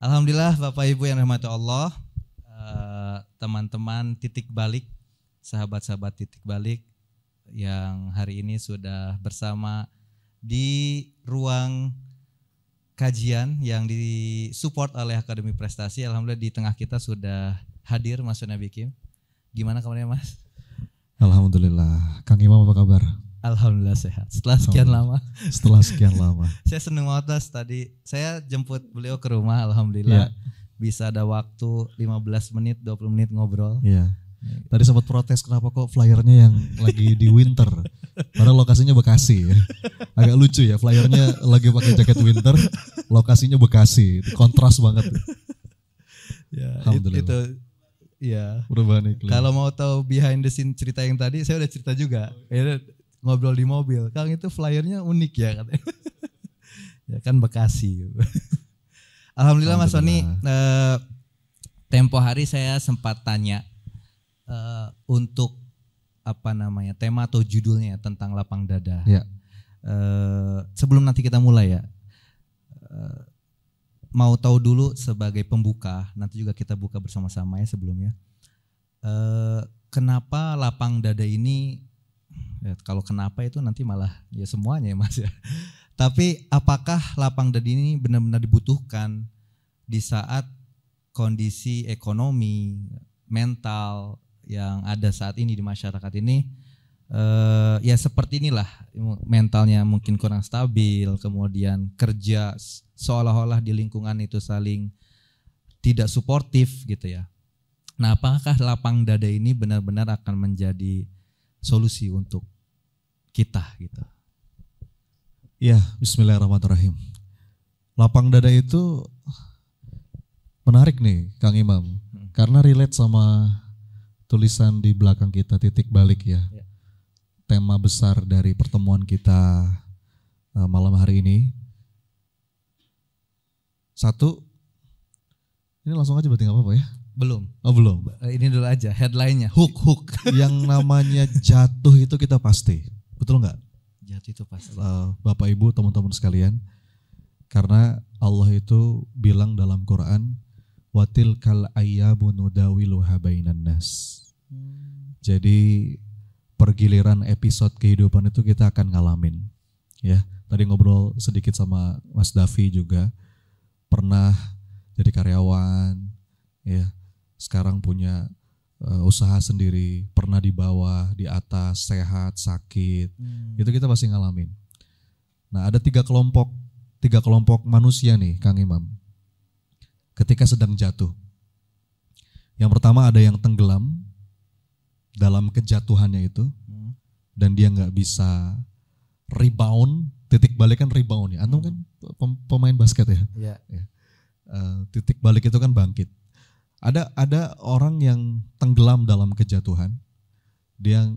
Alhamdulillah Bapak Ibu yang dirahmati Allah, teman-teman titik balik, sahabat-sahabat titik balik yang hari ini sudah bersama di ruang kajian yang disupport oleh Akademi Prestasi. Alhamdulillah di tengah kita sudah hadir Mas Nabi Kim. Gimana kabarnya Mas? Alhamdulillah. Kang Imam apa kabar? Alhamdulillah sehat. Setelah sekian lama. Saya senang banget Mas, tadi saya jemput beliau ke rumah, alhamdulillah. Bisa ada waktu 15 menit, 20 menit ngobrol. Iya. Tadi sempat protes kenapa kok flyernya yang lagi di winter. Padahal lokasinya Bekasi ya. Agak lucu ya, flyernya lagi pakai jaket winter, lokasinya Bekasi. Kontras banget. Ya, alhamdulillah. Itu ya. Perubahan iklim. Kalau mau tahu behind the scene cerita yang tadi, saya udah cerita juga. Ya, ngobrol di mobil, Kang itu flyernya unik ya katanya. Ya kan Bekasi. Alhamdulillah Mas Sony, tempo hari saya sempat tanya untuk tema atau judulnya tentang lapang dada. Ya. Sebelum nanti kita mulai ya, mau tahu dulu sebagai pembuka, nanti juga kita buka bersama-sama ya sebelumnya. Kenapa lapang dada ini? Ya, kalau kenapa itu nanti malah ya semuanya ya Mas ya. Tapi apakah lapang dada ini benar-benar dibutuhkan di saat kondisi ekonomi, mental yang ada saat ini di masyarakat ini? Ya seperti inilah, mentalnya mungkin kurang stabil, kemudian kerja seolah-olah di lingkungan itu saling tidak suportif gitu ya. Nah, apakah lapang dada ini benar-benar akan menjadi solusi untuk kita gitu? Ya, bismillahirrahmanirrahim. Lapang dada itu menarik nih Kang Imam, karena relate sama tulisan di belakang kita, titik balik ya. Tema besar dari pertemuan kita malam hari ini. Satu, ini langsung aja berarti gak apa-apa ya? Belum. Oh belum. Ini dulu aja headline-nya, hook. Yang namanya jatuh itu kita pasti, betul nggak? Jatuh itu pasti. Bapak Ibu, teman-teman sekalian, karena Allah itu bilang dalam Quran, watil kal ayyamu nudawiluha bainan nas. Jadi pergiliran episode kehidupan itu kita akan ngalamin. Ya, tadi ngobrol sedikit sama Mas Davi juga, pernah jadi karyawan, ya. Sekarang punya usaha sendiri, pernah di bawah, di atas, sehat, sakit, itu kita pasti ngalamin. Nah, ada tiga kelompok manusia nih Kang Imam, ketika sedang jatuh. Yang pertama ada yang tenggelam dalam kejatuhannya itu, dan dia nggak bisa rebound. Titik balik kan rebound ya, antum kan pemain basket ya. Ya. Titik balik itu kan bangkit. Ada orang yang tenggelam dalam kejatuhan, dia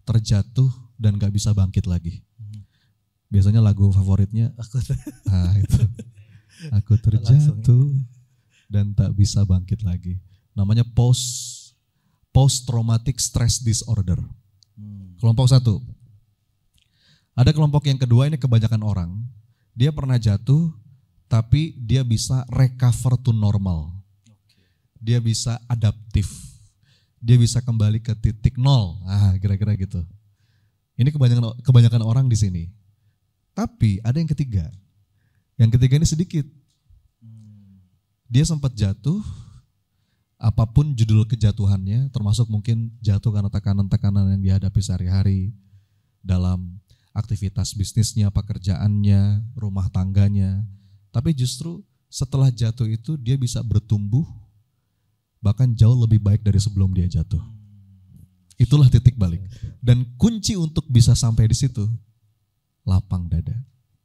terjatuh dan gak bisa bangkit lagi. Biasanya lagu favoritnya, aku terjatuh dan tak bisa bangkit lagi. Namanya post traumatic stress disorder. Kelompok satu. Ada kelompok yang kedua, ini kebanyakan orang, dia pernah jatuh tapi dia bisa recover to normal. Dia bisa adaptif. Dia bisa kembali ke titik nol. Kira-kira gitu. Ini kebanyakan orang di sini. Tapi ada yang ketiga. Yang ketiga ini sedikit. Dia sempat jatuh, apapun judul kejatuhannya, termasuk mungkin jatuh karena tekanan-tekanan yang dihadapi sehari-hari dalam aktivitas bisnisnya, pekerjaannya, rumah tangganya. Tapi justru setelah jatuh itu dia bisa bertumbuh bahkan jauh lebih baik dari sebelum dia jatuh. Itulah titik balik. Dan kunci untuk bisa sampai di situ, lapang dada.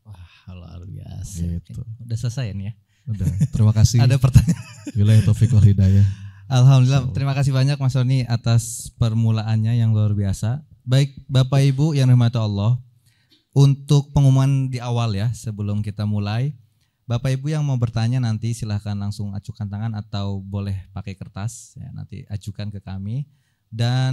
Wah, luar biasa. Gitu. Udah selesai nih ya? Udah, terima kasih. Ada pertanyaan? Wilayah taufiq wal hidayah. Alhamdulillah, terima kasih banyak Mas Sony atas permulaannya yang luar biasa. Baik Bapak Ibu yang dirahmati Allah, untuk pengumuman di awal ya sebelum kita mulai, Bapak Ibu yang mau bertanya nanti silahkan langsung ajukan tangan atau boleh pakai kertas ya, nanti ajukan ke kami. Dan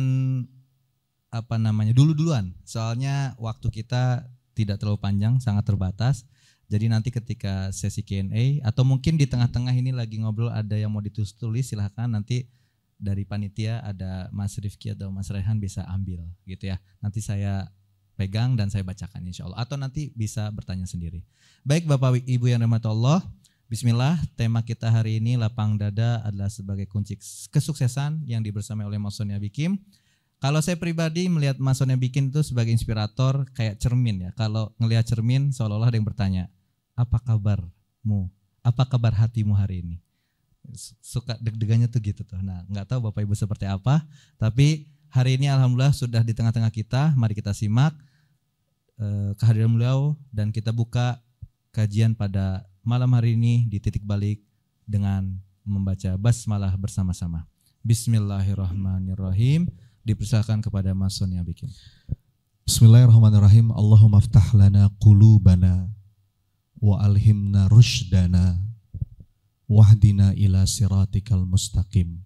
duluan soalnya waktu kita tidak terlalu panjang, sangat terbatas. Jadi nanti ketika sesi Q&A atau mungkin di tengah-tengah ini lagi ngobrol ada yang mau ditulis silahkan, nanti dari panitia ada Mas Rifki atau Mas Rehan bisa ambil gitu ya. Nanti saya pegang dan saya bacakan insya Allah, atau nanti bisa bertanya sendiri. Baik Bapak Ibu yang dirahmati Allah, bismillah, tema kita hari ini lapang dada adalah sebagai kunci kesuksesan yang dibersamai oleh Mas Sonia Bikim. Kalau saya pribadi melihat Mas Sonia Bikim itu sebagai inspirator kayak cermin ya. Kalau ngelihat cermin seolah-olah ada yang bertanya, apa kabarmu? Apa kabar hatimu hari ini? Suka deg-degannya tuh gitu tuh. Nah, nggak tahu Bapak Ibu seperti apa, tapi hari ini alhamdulillah sudah di tengah-tengah kita. Mari kita simak kehadiran beliau dan kita buka kajian pada malam hari ini di Titik Balik dengan membaca basmalah bersama-sama. Bismillahirrahmanirrahim. Dipersilakan kepada Mas Sonia Bikim. Bismillahirrahmanirrahim. Allahumma aftah lana qulubana wa alhimna rushdana wahdina ila siratikal mustaqim.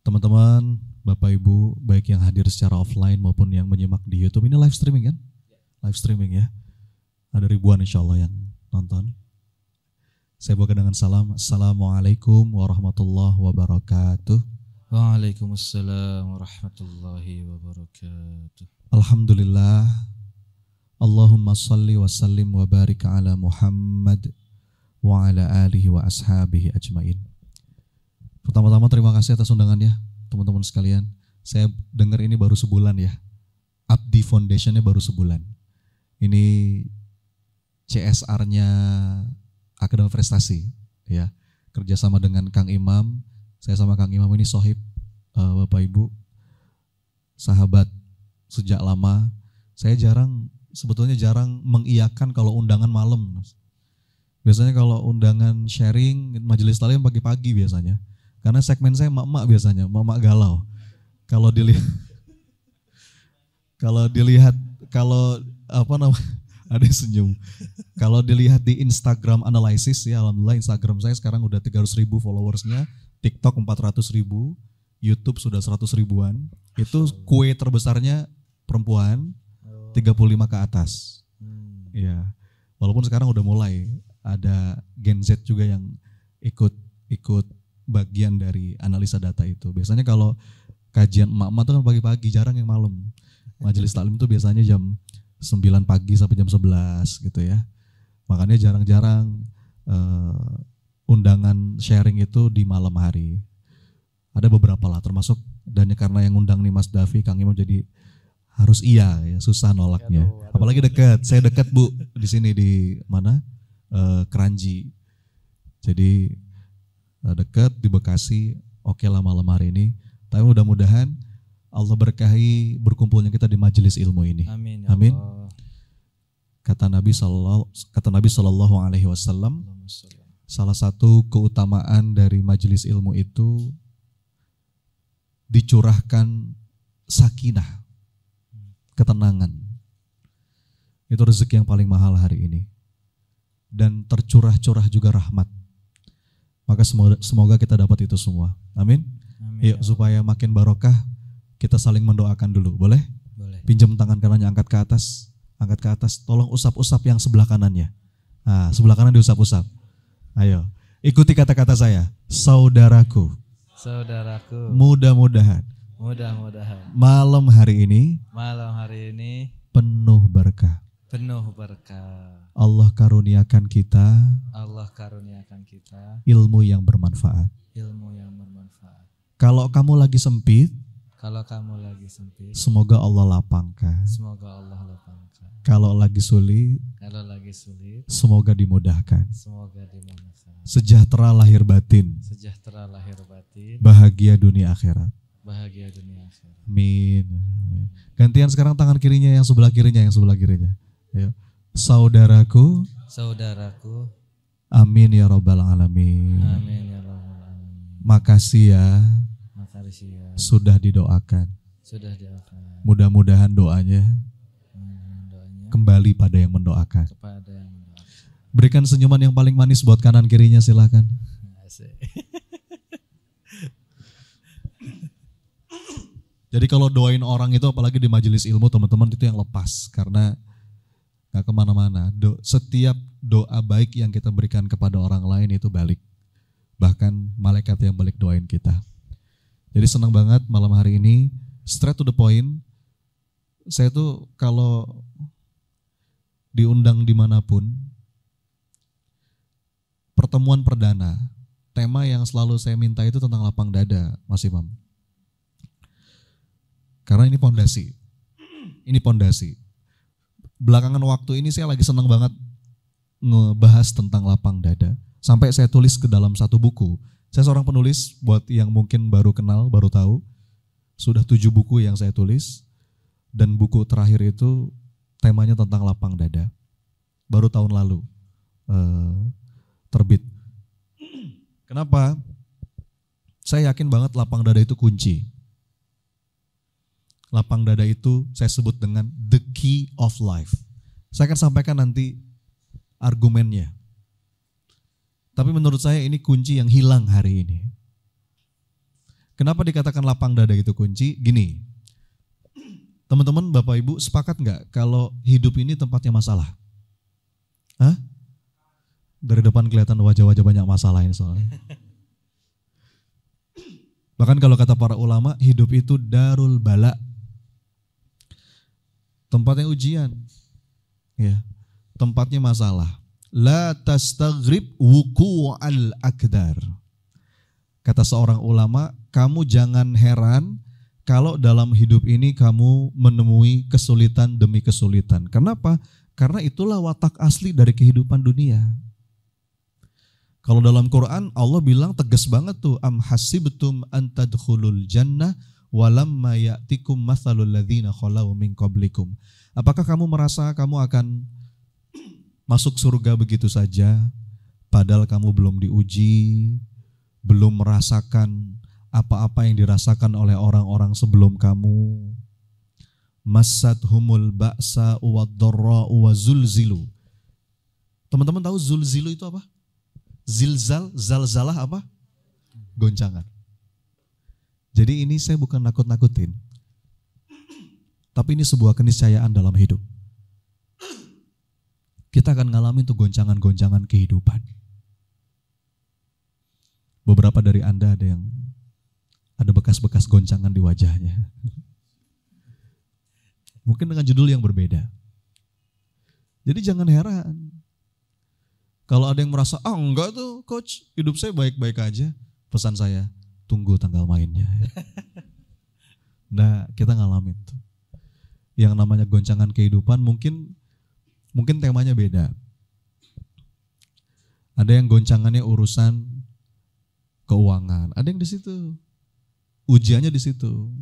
Teman-teman, Bapak Ibu, baik yang hadir secara offline maupun yang menyimak di YouTube, ini live streaming kan? Live streaming ya. Ada ribuan insya Allah yang nonton. Saya buka dengan salam. Assalamualaikum warahmatullahi wabarakatuh. Waalaikumsalam warahmatullahi wabarakatuh. Alhamdulillah. Allahumma salli wa sallim wa barik ala Muhammad wa ala alihi wa ashabihi ajmain. Pertama-tama terima kasih atas undangannya teman-teman sekalian. Saya dengar ini baru sebulan ya. Abdi Foundation-nya baru sebulan. Ini CSR-nya Akademi Prestasi ya. Kerjasama dengan Kang Imam. Saya sama Kang Imam ini sohib, Bapak Ibu, sahabat sejak lama. Saya sebetulnya jarang mengiyakan kalau undangan malam. Biasanya kalau undangan sharing majelis taklim pagi-pagi biasanya. Karena segmen saya emak-emak biasanya, emak-emak galau. Kalau dilihat ada yang senyum. Kalau dilihat di Instagram Analysis ya, alhamdulillah Instagram saya sekarang udah 300.000 followersnya, TikTok 400.000, YouTube sudah 100 ribuan. Itu kue terbesarnya perempuan 35 ke atas. Ya, walaupun sekarang udah mulai ada Gen Z juga yang ikut bagian dari analisa data itu. Biasanya kalau kajian emak-emak itu kan pagi-pagi, jarang yang malam. Majelis taklim itu biasanya jam 9 pagi sampai jam 11 gitu ya. Makanya jarang-jarang undangan sharing itu di malam hari. Ada beberapa lah, termasuk dan karena yang undang nih Mas Davi, Kang Imam, jadi harus iya ya, susah nolaknya. Apalagi dekat, saya dekat Bu di sini di mana? Keranji. Jadi dekat di Bekasi. Oke lah malam hari ini. Tapi mudah-mudahan Allah berkahi berkumpulnya kita di majelis ilmu ini. Amin. Ya Amin. Allah. Kata Nabi Sallallahu Alaihi Wasallam, salah satu keutamaan dari majelis ilmu itu dicurahkan sakinah, ketenangan. Itu rezeki yang paling mahal hari ini. Dan tercurah-curah juga rahmat. Maka semoga kita dapat itu semua. Amin. Yuk, supaya makin barokah, kita saling mendoakan dulu. Boleh? Boleh. Pinjam tangan kanannya, angkat ke atas. Angkat ke atas, tolong usap-usap yang sebelah kanannya. Nah, sebelah kanan diusap-usap. Ayo, ikuti kata-kata saya. Saudaraku. Saudaraku. Mudah-mudahan. Malam hari ini. Penuh berkah. Allah karuniakan kita. Ilmu yang bermanfaat. Kalau kamu lagi sempit. Semoga Allah lapangkan. Kalau lagi sulit, semoga dimudahkan. Sejahtera lahir batin. Bahagia dunia akhirat. Amin. Gantian sekarang tangan kirinya, yang sebelah kirinya. Ya. Saudaraku. Amin ya rabbal alamin. Makasih ya. Sudah didoakan. Mudah-mudahan doanya kembali pada yang mendoakan. Berikan senyuman yang paling manis buat kanan kirinya, silakan. Jadi kalau doain orang itu, apalagi di majelis ilmu teman-teman, itu yang lepas, karena gak kemana-mana. Setiap doa baik yang kita berikan kepada orang lain itu balik. Bahkan malaikat yang balik doain kita. Jadi senang banget malam hari ini, straight to the point. Saya tuh kalau diundang dimanapun, pertemuan perdana, tema yang selalu saya minta itu tentang lapang dada, Mas Imam. Karena ini pondasi. Ini pondasi. Belakangan waktu ini saya lagi senang banget ngebahas tentang lapang dada. Sampai saya tulis ke dalam satu buku. Saya seorang penulis, buat yang mungkin baru kenal, baru tahu. Sudah 7 buku yang saya tulis. Dan buku terakhir itu temanya tentang lapang dada. Baru tahun lalu terbit. Kenapa? Saya yakin banget lapang dada itu kunci. Lapang dada itu saya sebut dengan the key of life. Saya akan sampaikan nanti argumennya. Tapi menurut saya ini kunci yang hilang hari ini. Kenapa dikatakan lapang dada itu kunci? Gini, teman-teman, Bapak Ibu sepakat nggak kalau hidup ini tempatnya masalah? Hah? Dari depan kelihatan wajah-wajah banyak masalah ini soalnya. Bahkan kalau kata para ulama, hidup itu darul bala. Tempatnya ujian, ya, tempatnya masalah. La tastaghrib wuqu'al akdar. Kata seorang ulama, kamu jangan heran kalau dalam hidup ini kamu menemui kesulitan demi kesulitan. Kenapa? Karena itulah watak asli dari kehidupan dunia. Kalau dalam Quran Allah bilang tegas banget tuh, am hasibtum an tadkhulul jannah walamma ya'tikum mathalul ladzina khalau min qablikum. Apakah kamu merasa kamu akan masuk surga begitu saja padahal kamu belum diuji, belum merasakan apa-apa yang dirasakan oleh orang-orang sebelum kamu? Massathumul ba'sa wad-dharra wa zulzilu. Teman-teman tahu zulzilu itu apa? Zilzal, zalzalah apa? Goncangan. Jadi ini saya bukan nakut-nakutin, tapi ini sebuah keniscayaan dalam hidup. Kita akan ngalamin tuh goncangan-goncangan kehidupan. Beberapa dari Anda ada bekas-bekas goncangan di wajahnya. Mungkin dengan judul yang berbeda. Jadi jangan heran kalau ada yang merasa, enggak tuh coach, hidup saya baik-baik aja. Pesan saya, tunggu tanggal mainnya. Nah, kita ngalamin tuh. Yang namanya goncangan kehidupan mungkin temanya beda. Ada yang goncangannya urusan keuangan, ada yang di situ. Ujiannya di situ.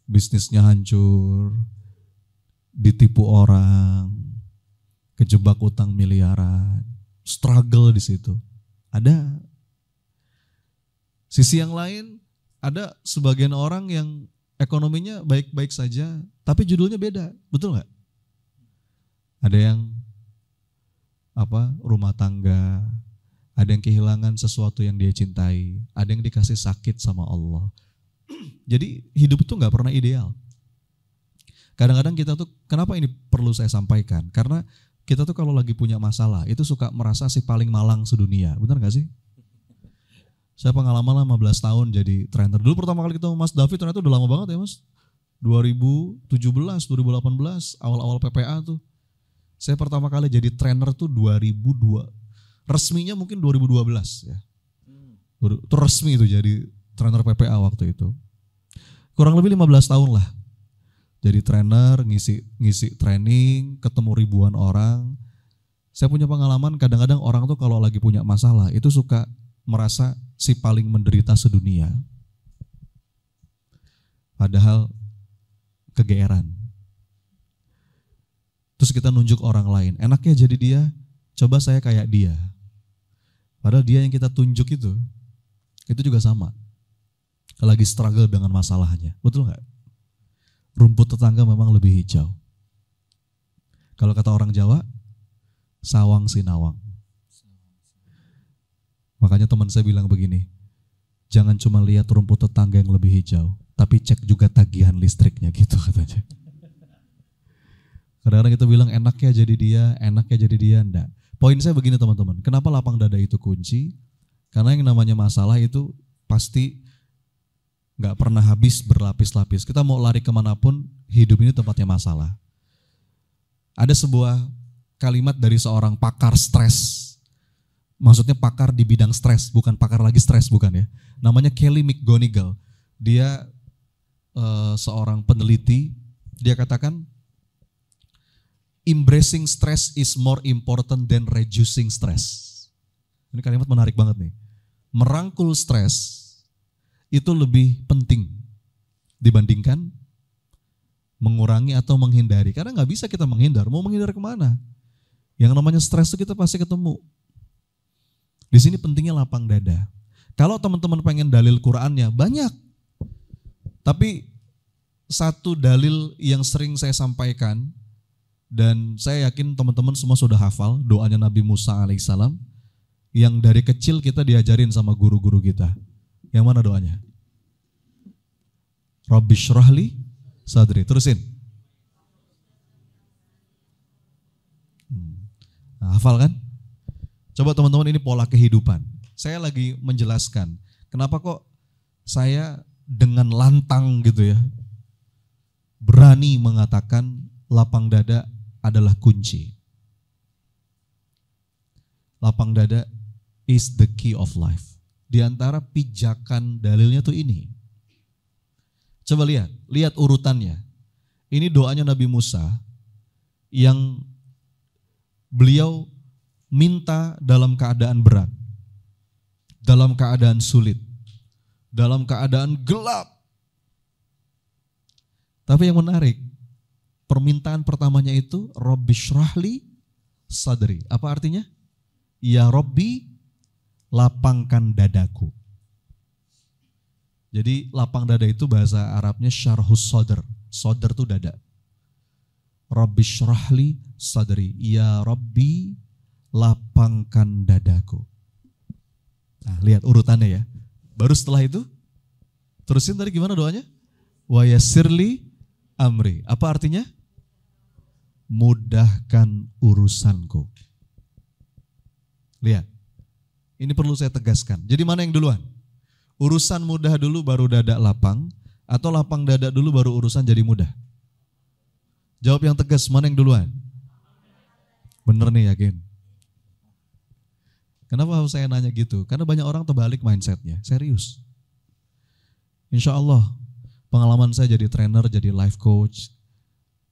Bisnisnya hancur, ditipu orang, kejebak utang miliaran, struggle di situ. Ada. Sisi yang lain, ada sebagian orang yang ekonominya baik-baik saja, tapi judulnya beda, betul nggak? Ada yang rumah tangga, ada yang kehilangan sesuatu yang dia cintai, ada yang dikasih sakit sama Allah. Jadi hidup itu nggak pernah ideal. Kadang-kadang kita tuh, kenapa ini perlu saya sampaikan? Karena kita tuh kalau lagi punya masalah, itu suka merasa si paling malang sedunia, benar gak sih? Saya pengalaman 15 tahun jadi trainer. Dulu pertama kali ketemu Mas David ternyata udah lama banget ya Mas. 2017, 2018, awal-awal PPA tuh. Saya pertama kali jadi trainer tuh 2002. Resminya mungkin 2012 ya. Itu resmi itu jadi trainer PPA waktu itu. Kurang lebih 15 tahun lah. Jadi trainer, ngisi training, ketemu ribuan orang. Saya punya pengalaman kadang-kadang orang tuh kalau lagi punya masalah itu suka merasa si paling menderita sedunia. Padahal kegeeran. Terus kita nunjuk orang lain, enaknya jadi dia, coba saya kayak dia. Padahal dia yang kita tunjuk itu juga sama. Lagi struggle dengan masalahnya, betul gak? Rumput tetangga memang lebih hijau. Kalau kata orang Jawa, sawang sinawang. Makanya teman saya bilang begini, jangan cuma lihat rumput tetangga yang lebih hijau, tapi cek juga tagihan listriknya gitu katanya. Kadang-kadang kita bilang enaknya jadi dia, enggak. Poin saya begini teman-teman, kenapa lapang dada itu kunci? Karena yang namanya masalah itu pasti gak pernah habis berlapis-lapis. Kita mau lari kemanapun, hidup ini tempatnya masalah. Ada sebuah kalimat dari seorang pakar stres. Maksudnya pakar di bidang stres, bukan pakar lagi stres, bukan ya. Namanya Kelly McGonigal. Dia seorang peneliti, dia katakan, embracing stress is more important than reducing stress. Ini kalimat menarik banget nih. Merangkul stres itu lebih penting dibandingkan mengurangi atau menghindari. Karena nggak bisa kita menghindar. Mau menghindar kemana? Yang namanya stres itu kita pasti ketemu. Di sini pentingnya lapang dada. Kalau teman-teman pengen dalil Qur'annya banyak. Tapi satu dalil yang sering saya sampaikan, dan saya yakin teman-teman semua sudah hafal doanya Nabi Musa alaihissalam, yang dari kecil kita diajarin sama guru-guru kita. Yang mana doanya? Rabbi syrahli sadri. Terusin. Nah, hafal kan? Coba teman-teman, ini pola kehidupan. Saya lagi menjelaskan kenapa kok saya dengan lantang gitu ya berani mengatakan lapang dada adalah kunci. Lapang dada is the key of life. Di antara pijakan dalilnya tuh ini. Coba lihat urutannya. Ini doanya Nabi Musa yang beliau minta dalam keadaan berat, dalam keadaan sulit, dalam keadaan gelap. Tapi yang menarik, permintaan pertamanya itu Rabbi syrahli sadri. Apa artinya? Ya Rabbi, lapangkan dadaku. Jadi lapang dada itu bahasa Arabnya syarhus sadr. Sadr itu dada. Rabbi syrahli sadri. Ya Rabbi, lapangkan dadaku. Nah, lihat urutannya ya. Baru setelah itu, terusin tadi gimana doanya? Wa yassirli amri. Apa artinya? Mudahkan urusanku. Lihat. Ini perlu saya tegaskan. Jadi mana yang duluan? Urusan mudah dulu baru dada lapang, atau lapang dada dulu baru urusan jadi mudah? Jawab yang tegas, mana yang duluan? Bener nih, yakin? Kenapa saya nanya gitu? Karena banyak orang terbalik mindsetnya, serius. Insya Allah, pengalaman saya jadi trainer, jadi life coach,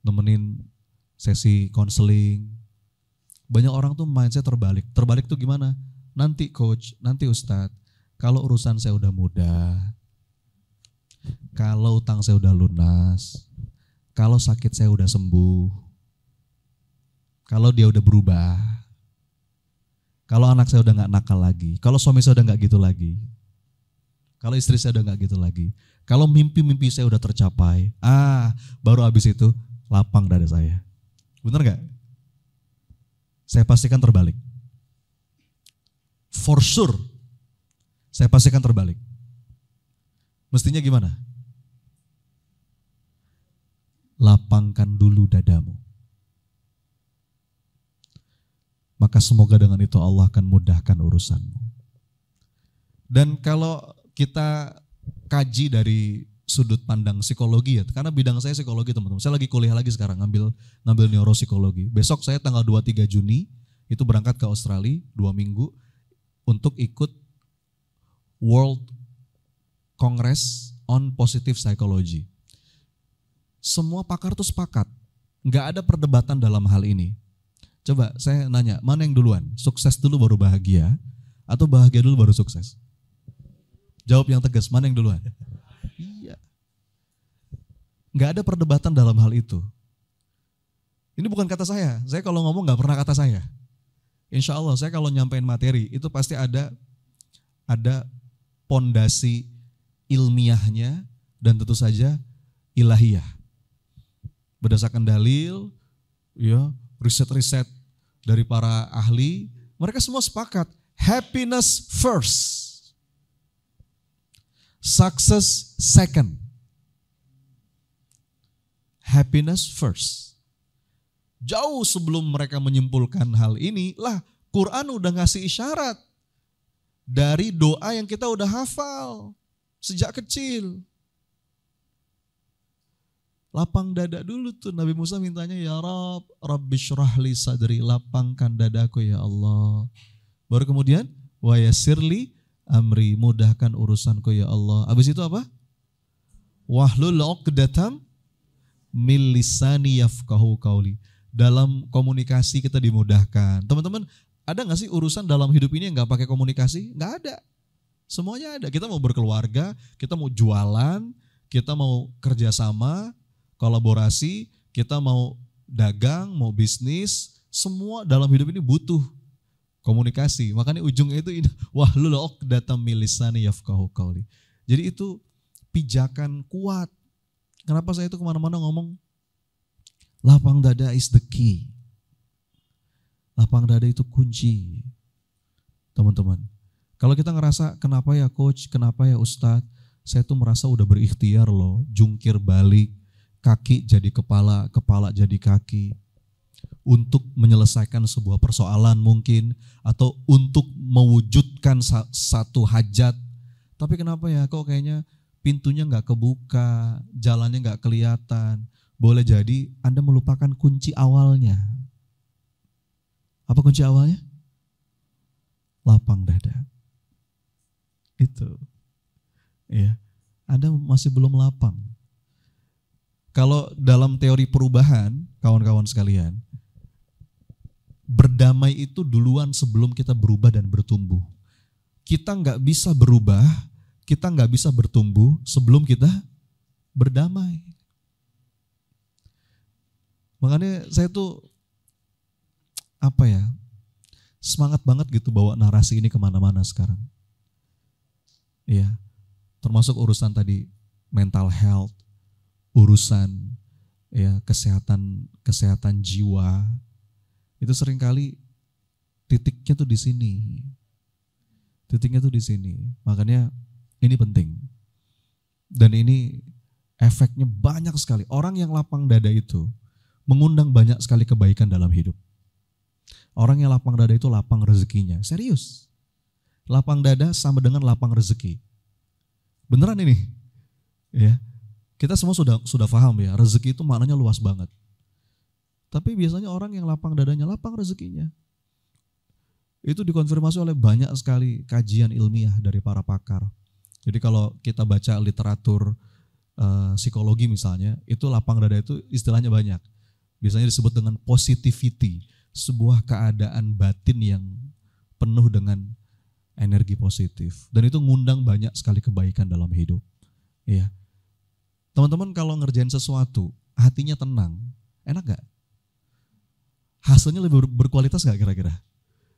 nemenin sesi konseling. Banyak orang tuh mindset terbalik. Terbalik tuh gimana? Nanti coach, nanti ustadz, kalau urusan saya udah mudah, kalau utang saya udah lunas, kalau sakit saya udah sembuh, kalau dia udah berubah, kalau anak saya udah gak nakal lagi, kalau suami saya udah gak gitu lagi, kalau istri saya udah gak gitu lagi, kalau mimpi-mimpi saya udah tercapai, baru habis itu lapang dada saya. Benar gak? Saya pastikan terbalik. For sure, saya pastikan terbalik. Mestinya gimana? Lapangkan dulu dadamu. Maka semoga dengan itu Allah akan mudahkan urusanmu. Dan kalau kita kaji dari sudut pandang psikologi ya, karena bidang saya psikologi teman-teman. Saya lagi kuliah lagi sekarang, ngambil neuropsikologi. Besok saya tanggal 23 Juni itu berangkat ke Australia 2 minggu untuk ikut World Congress on Positive Psychology. Semua pakar tuh sepakat, nggak ada perdebatan dalam hal ini. Coba saya nanya, mana yang duluan? Sukses dulu baru bahagia, atau bahagia dulu baru sukses? Jawab yang tegas, mana yang duluan? Iya. Nggak ada perdebatan dalam hal itu. Ini bukan kata saya kalau ngomong nggak pernah kata saya. Insya Allah saya kalau nyampein materi, itu pasti ada pondasi ilmiahnya dan tentu saja ilahiyah. Berdasarkan dalil, ya, riset-riset dari para ahli, mereka semua sepakat, happiness first, success second. Happiness first. Jauh sebelum mereka menyimpulkan hal ini, lah Quran udah ngasih isyarat dari doa yang kita udah hafal sejak kecil. Lapang dada dulu tuh, Nabi Musa mintanya, ya Rabb, Rabbi syrahli sadri, lapangkan dadaku ya Allah. Baru kemudian, wa yassirli amri, mudahkan urusanku ya Allah. Habis itu apa? Wahlul 'uqdatam min lisani yafqahu qauli. Dalam komunikasi kita dimudahkan. Teman-teman, ada gak sih urusan dalam hidup ini yang gak pakai komunikasi? Gak ada. Semuanya ada. Kita mau berkeluarga, kita mau jualan, kita mau kerjasama, kolaborasi, kita mau dagang, mau bisnis, semua dalam hidup ini butuh komunikasi. Makanya ujungnya itu wahlul 'uqdatam min lisani yafqahu qauli. Jadi itu pijakan kuat. Kenapa saya itu kemana-mana ngomong lapang dada is the key. Lapang dada itu kunci. Teman-teman, kalau kita ngerasa kenapa ya coach, kenapa ya ustadz, saya tuh merasa udah berikhtiar loh, jungkir balik, kaki jadi kepala, kepala jadi kaki, untuk menyelesaikan sebuah persoalan mungkin, atau untuk mewujudkan satu hajat. Tapi kenapa ya kok kayaknya pintunya gak kebuka, jalannya gak kelihatan. Boleh jadi Anda melupakan kunci awalnya. Apa kunci awalnya? Lapang dada. Itu. Ya. Anda masih belum lapang. Kalau dalam teori perubahan, kawan-kawan sekalian, berdamai itu duluan sebelum kita berubah dan bertumbuh. Kita gak bisa berubah, kita gak bisa bertumbuh sebelum kita berdamai. Makanya saya tuh semangat banget gitu bawa narasi ini kemana-mana sekarang. Iya, termasuk urusan tadi mental health, urusan ya kesehatan jiwa. Itu seringkali titiknya tuh di sini. Titiknya tuh di sini. Makanya ini penting. Dan ini efeknya banyak sekali. Orang yang lapang dada itu mengundang banyak sekali kebaikan dalam hidup. Orang yang lapang dada itu lapang rezekinya. Serius. Lapang dada sama dengan lapang rezeki. Beneran ini. Ya. Kita semua sudah paham ya, rezeki itu maknanya luas banget. Tapi biasanya orang yang lapang dadanya, lapang rezekinya. Itu dikonfirmasi oleh banyak sekali kajian ilmiah dari para pakar. Jadi kalau kita baca literatur psikologi misalnya, itu lapang dada itu istilahnya banyak. Biasanya disebut dengan positivity, sebuah keadaan batin yang penuh dengan energi positif. Dan itu ngundang banyak sekali kebaikan dalam hidup. Iya. Teman-teman kalau ngerjain sesuatu, hatinya tenang, enak gak? Hasilnya lebih berkualitas gak kira-kira?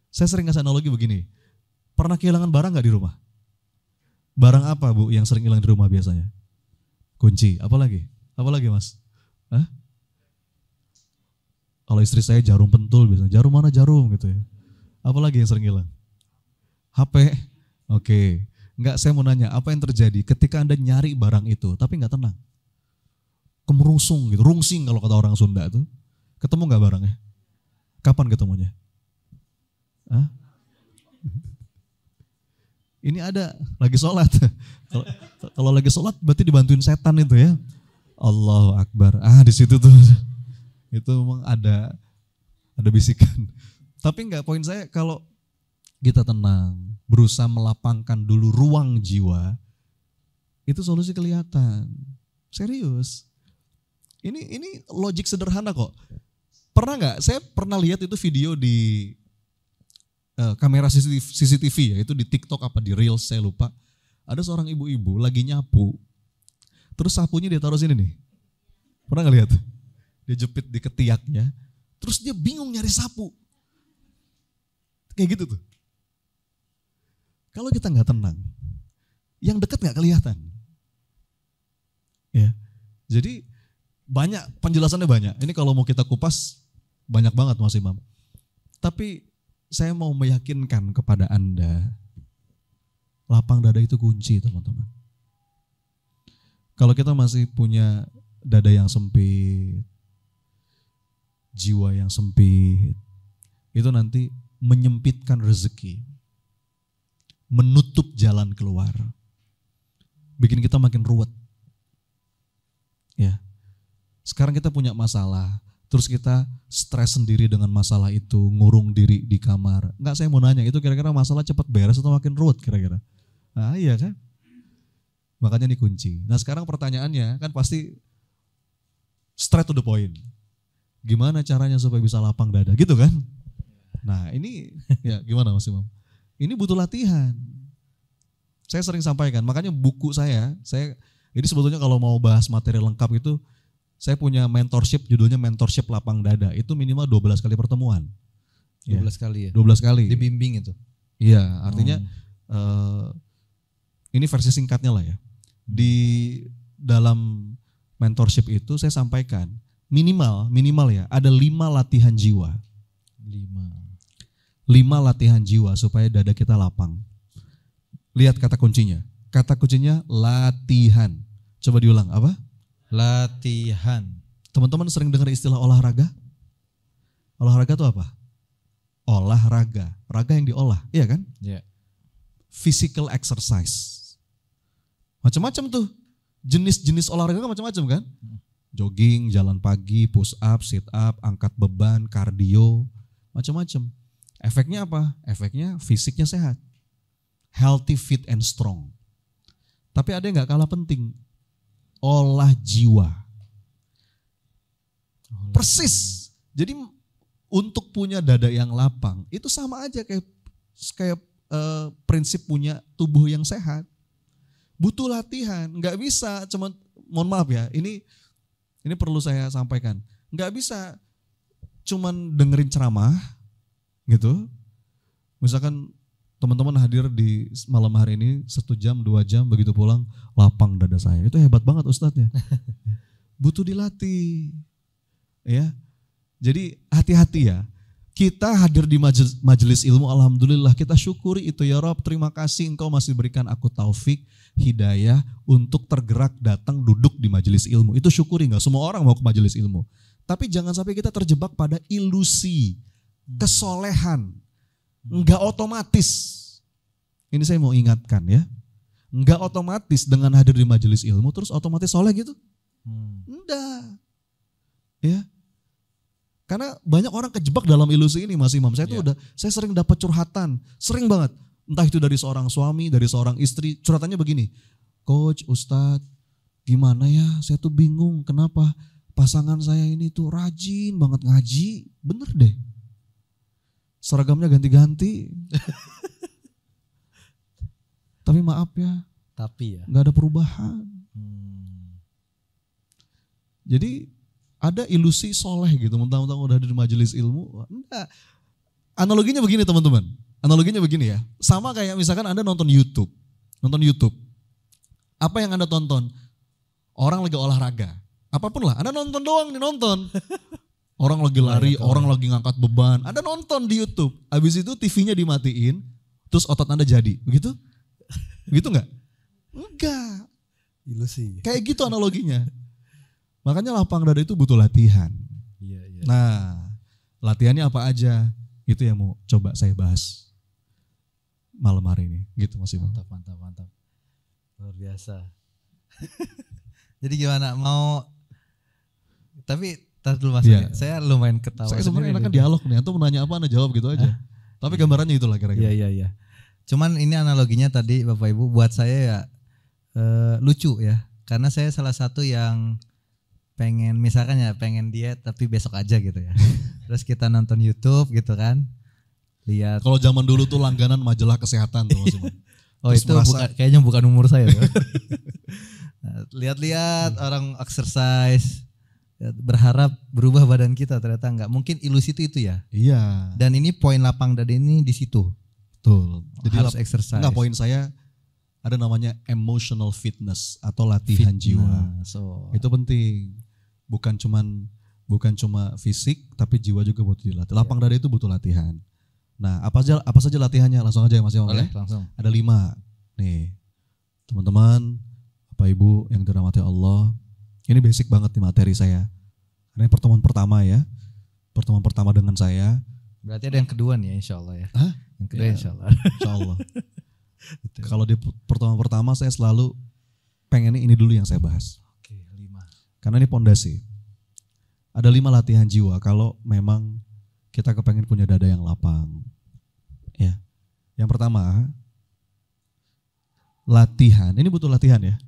Saya sering kasih analogi begini, pernah kehilangan barang gak di rumah? Barang apa Bu yang sering hilang di rumah biasanya? Kunci, apa lagi? Apa lagi Mas? Hah? Kalau istri saya jarum pentul biasanya, jarum mana jarum gitu ya. Apa lagi yang sering hilang? HP, oke. Enggak, saya mau nanya, apa yang terjadi ketika Anda nyari barang itu, tapi enggak tenang? Kemerungsung gitu, rungsing kalau kata orang Sunda tuh. Ketemu enggak barangnya? Kapan ketemunya? Hah? Ini ada, lagi sholat. Kalau lagi sholat berarti dibantuin setan itu ya. Allahu Akbar. Di situ tuh. Itu memang ada bisikan. Tapi enggak, poin saya kalau kita tenang, berusaha melapangkan dulu ruang jiwa, itu solusi kelihatan. Serius. Ini logik sederhana kok. Pernah nggak? Saya pernah lihat itu video di kamera CCTV ya, itu di TikTok apa di Reels saya lupa. Ada seorang ibu-ibu lagi nyapu, terus sapunya dia taruh sini nih. Pernah nggak lihat? Dia jepit di ketiaknya, terus dia bingung nyari sapu. Kayak gitu tuh. Kalau kita nggak tenang, yang dekat nggak kelihatan. Ya, jadi banyak penjelasannya banyak. Ini kalau mau kita kupas banyak banget Mas Imam. Tapi saya mau meyakinkan kepada Anda, lapang dada itu kunci teman-teman. Kalau kita masih punya dada yang sempit, jiwa yang sempit, itu nanti menyempitkan rezeki, menutup jalan keluar, bikin kita makin ruwet. Ya, sekarang kita punya masalah, terus kita stres sendiri dengan masalah itu, ngurung diri di kamar. Enggak, saya mau nanya, itu kira-kira masalah cepat beres atau makin ruwet kira-kira? Nah iya kan? Makanya dikunci. Nah sekarang pertanyaannya kan pasti straight to the point. Gimana caranya supaya bisa lapang dada gitu kan? Nah ini ya gimana Mas Imam? Ini butuh latihan. Saya sering sampaikan, makanya buku saya ini sebetulnya kalau mau bahas materi lengkap itu, saya punya mentorship, judulnya Mentorship Lapang Dada. Itu minimal 12 kali pertemuan. 12 kali ya? 12 kali. Dibimbing itu? Iya, artinya ini versi singkatnya lah ya. Di dalam mentorship itu saya sampaikan, minimal ya, ada 5 latihan jiwa. 5 latihan jiwa supaya dada kita lapang. Lihat kata kuncinya. Kata kuncinya latihan. Coba diulang, apa? Latihan. Teman-teman sering dengar istilah olahraga? Olahraga itu apa? Olahraga. Raga yang diolah, iya kan? Iya. Physical exercise. Macam-macam tuh. Jenis-jenis olahraga kan macam-macam kan? Jogging, jalan pagi, push up, sit up, angkat beban, kardio, macam-macam. Efeknya apa? Efeknya fisiknya sehat. Healthy, fit, and strong. Tapi ada yang gak kalah penting. Olah jiwa. Persis. Jadi untuk punya dada yang lapang, itu sama aja kayak prinsip punya tubuh yang sehat. Butuh latihan. Gak bisa cuman, mohon maaf ya, ini perlu saya sampaikan. Gak bisa cuman dengerin ceramah, gitu. Misalkan teman-teman hadir di malam hari ini 1 jam, 2 jam, begitu pulang lapang dada saya. Itu hebat banget ustadznya. Butuh dilatih. Ya. Jadi hati-hati ya. Kita hadir di majelis ilmu, alhamdulillah kita syukuri itu ya Rob. Terima kasih engkau masih berikan aku taufik, hidayah untuk tergerak datang duduk di majelis ilmu. Itu syukuri, enggak semua orang mau ke majelis ilmu. Tapi jangan sampai kita terjebak pada ilusi, kesolehan. Enggak otomatis. Ini saya mau ingatkan ya. Enggak otomatis dengan hadir di majelis ilmu terus otomatis soleh gitu. Enggak. Ya. Karena banyak orang kejebak dalam ilusi ini Mas Imam. Saya tuh saya sering dapat curhatan, sering banget. Entah itu dari seorang suami, dari seorang istri, curhatannya begini. Coach, Ustadz, gimana ya? Saya tuh bingung kenapa pasangan saya ini tuh rajin banget ngaji. Bener deh. Seragamnya ganti-ganti. Tapi maaf ya. Gak ada perubahan. Jadi ada ilusi soleh gitu, mentang-mentang udah di majelis ilmu. Enggak. Analoginya begini teman-teman. Analoginya begini ya. Sama kayak misalkan Anda nonton YouTube. Apa yang Anda tonton? Orang lagi olahraga. Apapun lah, Anda nonton doang nih, nonton. Orang lagi lari, orang lagi ngangkat beban. Anda nonton di YouTube. Habis itu TV-nya dimatiin, terus otot Anda jadi. Begitu? Begitu enggak? Enggak. Ilusi. Kayak gitu analoginya. Makanya lapang dada itu butuh latihan. Iya. Nah, latihannya apa aja? Itu yang mau coba saya bahas malam hari ini. Gitu Mas Imam. Mantap. Luar biasa. Jadi gimana? Mau, tapi tar dulu Mas. Iya. Saya lumayan ketawa. Saya sebenarnya enakan dialog nih. Antum menanya apa, Anda jawab gitu aja. Tapi gambarannya itulah kira-kira. Iya. Cuman ini analoginya tadi Bapak Ibu buat saya ya lucu ya. Karena saya salah satu yang pengen diet tapi besok aja gitu ya. Terus kita nonton YouTube gitu kan. Lihat. Kalau zaman dulu tuh langganan majalah kesehatan tuh Mas Imam. Terus itu kayaknya bukan umur saya tuh. Lihat-lihat orang exercise, berharap berubah badan kita, ternyata enggak. Mungkin ilusi itu ya. Iya. Dan ini poin lapang dada ini di situ. Betul. Jadi harus exercise. Enggak, poin saya ada namanya emotional fitness atau latihan jiwa. Itu penting. Bukan cuma fisik, tapi jiwa juga butuh dilatih. Lapang dada itu butuh latihan. Nah, apa saja latihannya? Langsung aja ya Mas Imam. Boleh, langsung. Ada 5. Nih, teman-teman, Bapak Ibu yang dirahmati Allah, ini basic banget nih materi saya. Karena pertemuan pertama ya. pertemuan pertama dengan saya. Berarti ada yang kedua nih ya, insya Allah ya. Hah? Yang kedua Ya, insya Allah. insya Allah. Kalau di pertemuan pertama saya selalu pengen ini dulu yang saya bahas. Oke, 5. Karena ini pondasi. Ada 5 latihan jiwa kalau memang kita kepengen punya dada yang lapang. Ya. Yang pertama, latihan. Ini butuh latihan ya.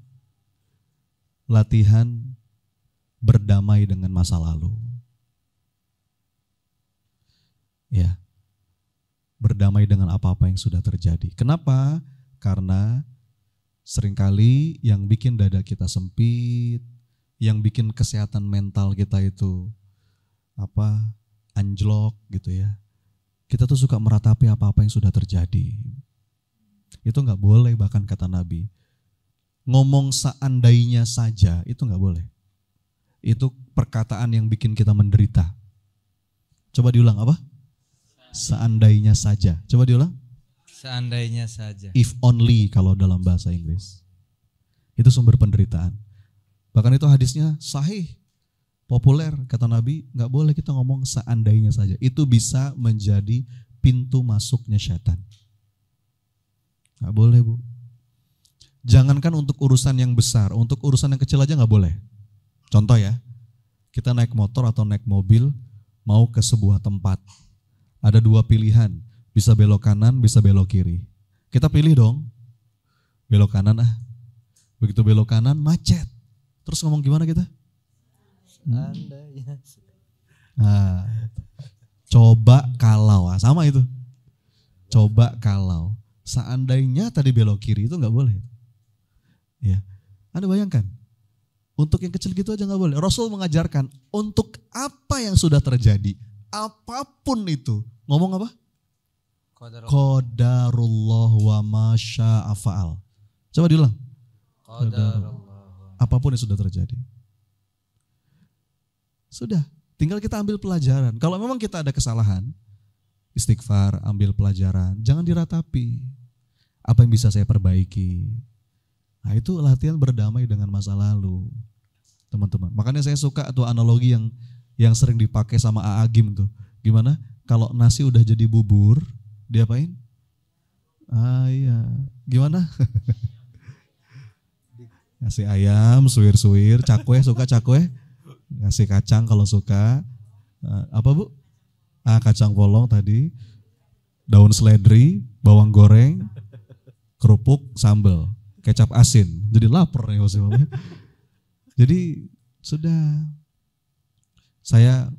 Latihan berdamai dengan masa lalu. Ya. Berdamai dengan apa-apa yang sudah terjadi. Kenapa? Karena seringkali yang bikin dada kita sempit, yang bikin kesehatan mental kita itu anjlok gitu ya. Kita tuh suka meratapi apa-apa yang sudah terjadi. Itu nggak boleh, bahkan kata Nabi. Ngomong seandainya saja itu nggak boleh. Itu perkataan yang bikin kita menderita. Coba diulang apa? Seandainya saja. Coba diulang. Seandainya saja. If only kalau dalam bahasa Inggris. Itu sumber penderitaan. Bahkan itu hadisnya sahih, populer, kata Nabi, nggak boleh kita ngomong seandainya saja. Itu bisa menjadi pintu masuknya setan. Nggak boleh, Bu. Jangankan untuk urusan yang besar, untuk urusan yang kecil aja nggak boleh. Contoh ya, kita naik motor atau naik mobil, mau ke sebuah tempat. Ada 2 pilihan, bisa belok kanan, bisa belok kiri. Kita pilih dong, belok kanan ah. Begitu belok kanan, macet. Terus ngomong gimana kita? Seandainya. Nah, coba kalau, sama itu. Coba kalau, seandainya tadi belok kiri itu nggak boleh. Ya, Anda bayangkan, untuk yang kecil gitu aja nggak boleh. Rasul mengajarkan untuk apa yang sudah terjadi, apapun itu, ngomong apa? Qadarullah wa masya'a fa'al. Coba diulang. Apapun yang sudah terjadi. Sudah, tinggal kita ambil pelajaran. Kalau memang kita ada kesalahan, istighfar, ambil pelajaran, jangan diratapi. Apa yang bisa saya perbaiki? Nah, itu latihan berdamai dengan masa lalu, teman-teman. Makanya saya suka tuh analogi yang sering dipakai sama A.A. Gim tuh. Gimana? Kalau nasi udah jadi bubur, diapain? Iya. Gimana? Ngasih ayam, suwir-suwir, cakwe, suka cakwe? Ngasih kacang kalau suka. Apa Bu? Kacang polong tadi, daun seledri, bawang goreng, kerupuk, sambal, kecap asin. Jadi lapar nih maksudnya. Jadi sudah, saya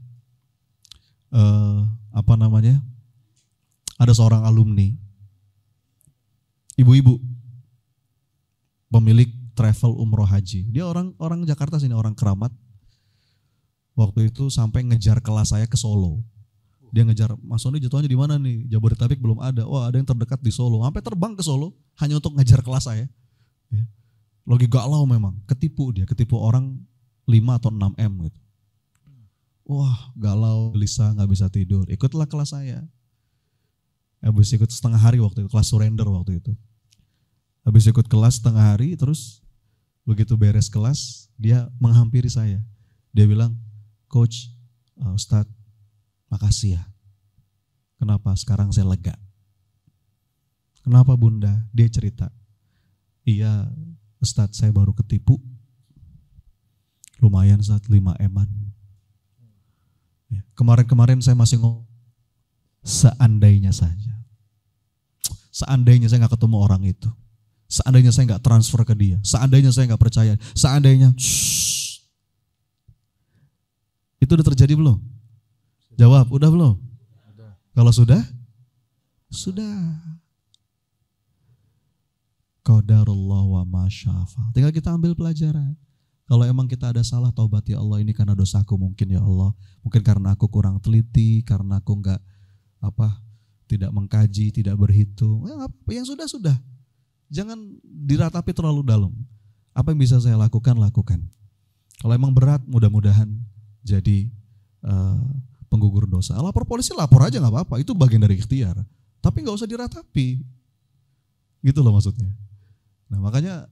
ada seorang alumni, ibu-ibu, pemilik travel umroh haji. Dia orang Jakarta sini, orang Keramat. Waktu itu sampai ngejar kelas saya ke Solo. Dia ngejar, Mas Sony jatuhnya di mana nih? Jabodetabek belum ada. Wah, ada yang terdekat di Solo. Sampai terbang ke Solo hanya untuk ngejar kelas saya. Ya. Lagi galau memang, ketipu orang 5 atau 6 M gitu. Wah, galau, gelisah, nggak bisa tidur. Ikutlah kelas saya. Habis ikut setengah hari waktu itu, kelas surrender waktu itu. Habis ikut kelas setengah hari, terus begitu beres kelas, dia menghampiri saya. Dia bilang, Coach, Ustadz, makasih ya. Kenapa? Sekarang saya lega. Kenapa Bunda? Dia cerita. Iya, Ustadz, saya baru ketipu. Lumayan saat 5 eman. Ya, kemarin-kemarin saya masih ngomong, seandainya saja. Seandainya saya gak ketemu orang itu. Seandainya saya gak transfer ke dia. Seandainya saya gak percaya. Seandainya, itu udah terjadi belum? Jawab, udah belum? Udah. Kalau sudah? Sudah. Qadarullah wa masyafa. Tinggal kita ambil pelajaran. Kalau emang kita ada salah, taubat ya Allah, ini karena dosaku mungkin ya Allah. Mungkin karena aku kurang teliti, karena aku tidak mengkaji, tidak berhitung. Yang sudah. Jangan diratapi terlalu dalam. Apa yang bisa saya lakukan, lakukan. Kalau emang berat, mudah-mudahan jadi penggugur dosa. Lapor polisi, lapor aja gak apa-apa. Itu bagian dari ikhtiar. Tapi gak usah diratapi. Gitu loh maksudnya. Nah makanya,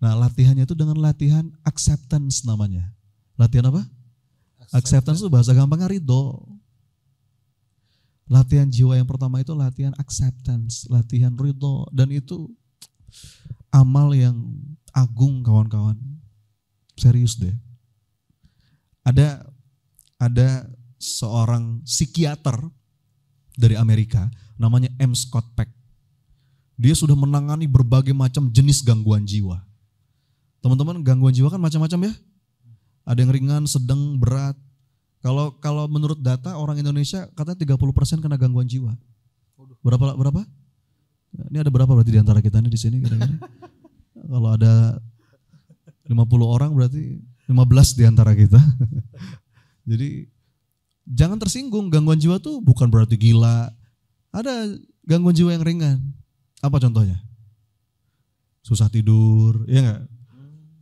latihannya itu dengan latihan acceptance namanya. Latihan apa? Acceptance itu bahasa gampangnya ridho. Latihan jiwa yang pertama itu latihan acceptance, latihan ridho, dan itu amal yang agung kawan-kawan. Serius deh. Ada seorang psikiater dari Amerika namanya M. Scott Peck. Dia sudah menangani berbagai macam jenis gangguan jiwa. Teman-teman, gangguan jiwa kan macam-macam ya. Ada yang ringan, sedang, berat. Kalau menurut data orang Indonesia katanya 30% kena gangguan jiwa. Berapa? Ini ada berapa berarti di antara kita nih di sini kira-kira? Kalau ada 50 orang berarti 15 di antara kita. Jadi jangan tersinggung, gangguan jiwa tuh bukan berarti gila. Ada gangguan jiwa yang ringan. Apa contohnya? Susah tidur, ya enggak?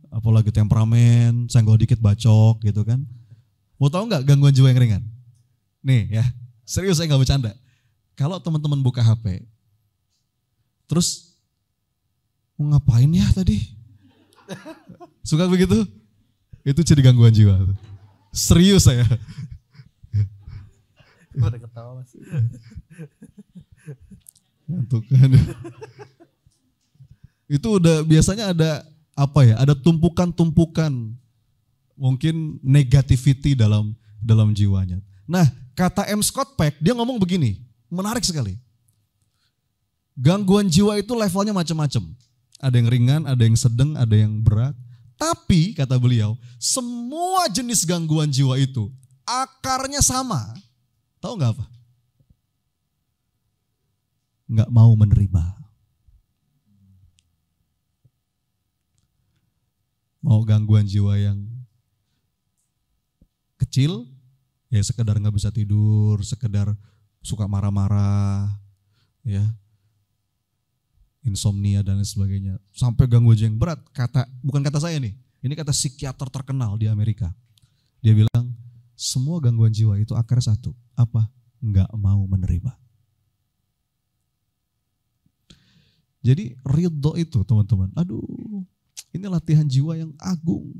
Apalagi temperamen, senggol dikit bacok gitu kan. Mau tahu nggak gangguan jiwa yang ringan? Nih ya, serius saya nggak bercanda. Kalau teman-teman buka HP, terus mau ngapain ya tadi? Suka begitu? Itu jadi gangguan jiwa. Serius saya. Udah ketawa masih. Itu udah biasanya ada apa ya? Ada tumpukan-tumpukan mungkin negativity dalam jiwanya. Nah, kata M. Scott Peck, dia ngomong begini, menarik sekali. Gangguan jiwa itu levelnya macam-macam. Ada yang ringan, ada yang sedang, ada yang berat. Tapi, kata beliau, semua jenis gangguan jiwa itu akarnya sama. Tahu nggak apa? Nggak mau menerima. Mau gangguan jiwa yang kecil, ya sekedar nggak bisa tidur, sekedar suka marah-marah, ya, insomnia dan lain sebagainya. Sampai gangguan jiwa yang berat, bukan kata saya nih, ini kata psikiater terkenal di Amerika. Dia bilang semua gangguan jiwa itu akarnya satu, apa? Nggak mau menerima. Jadi ridho itu teman-teman, aduh, ini latihan jiwa yang agung.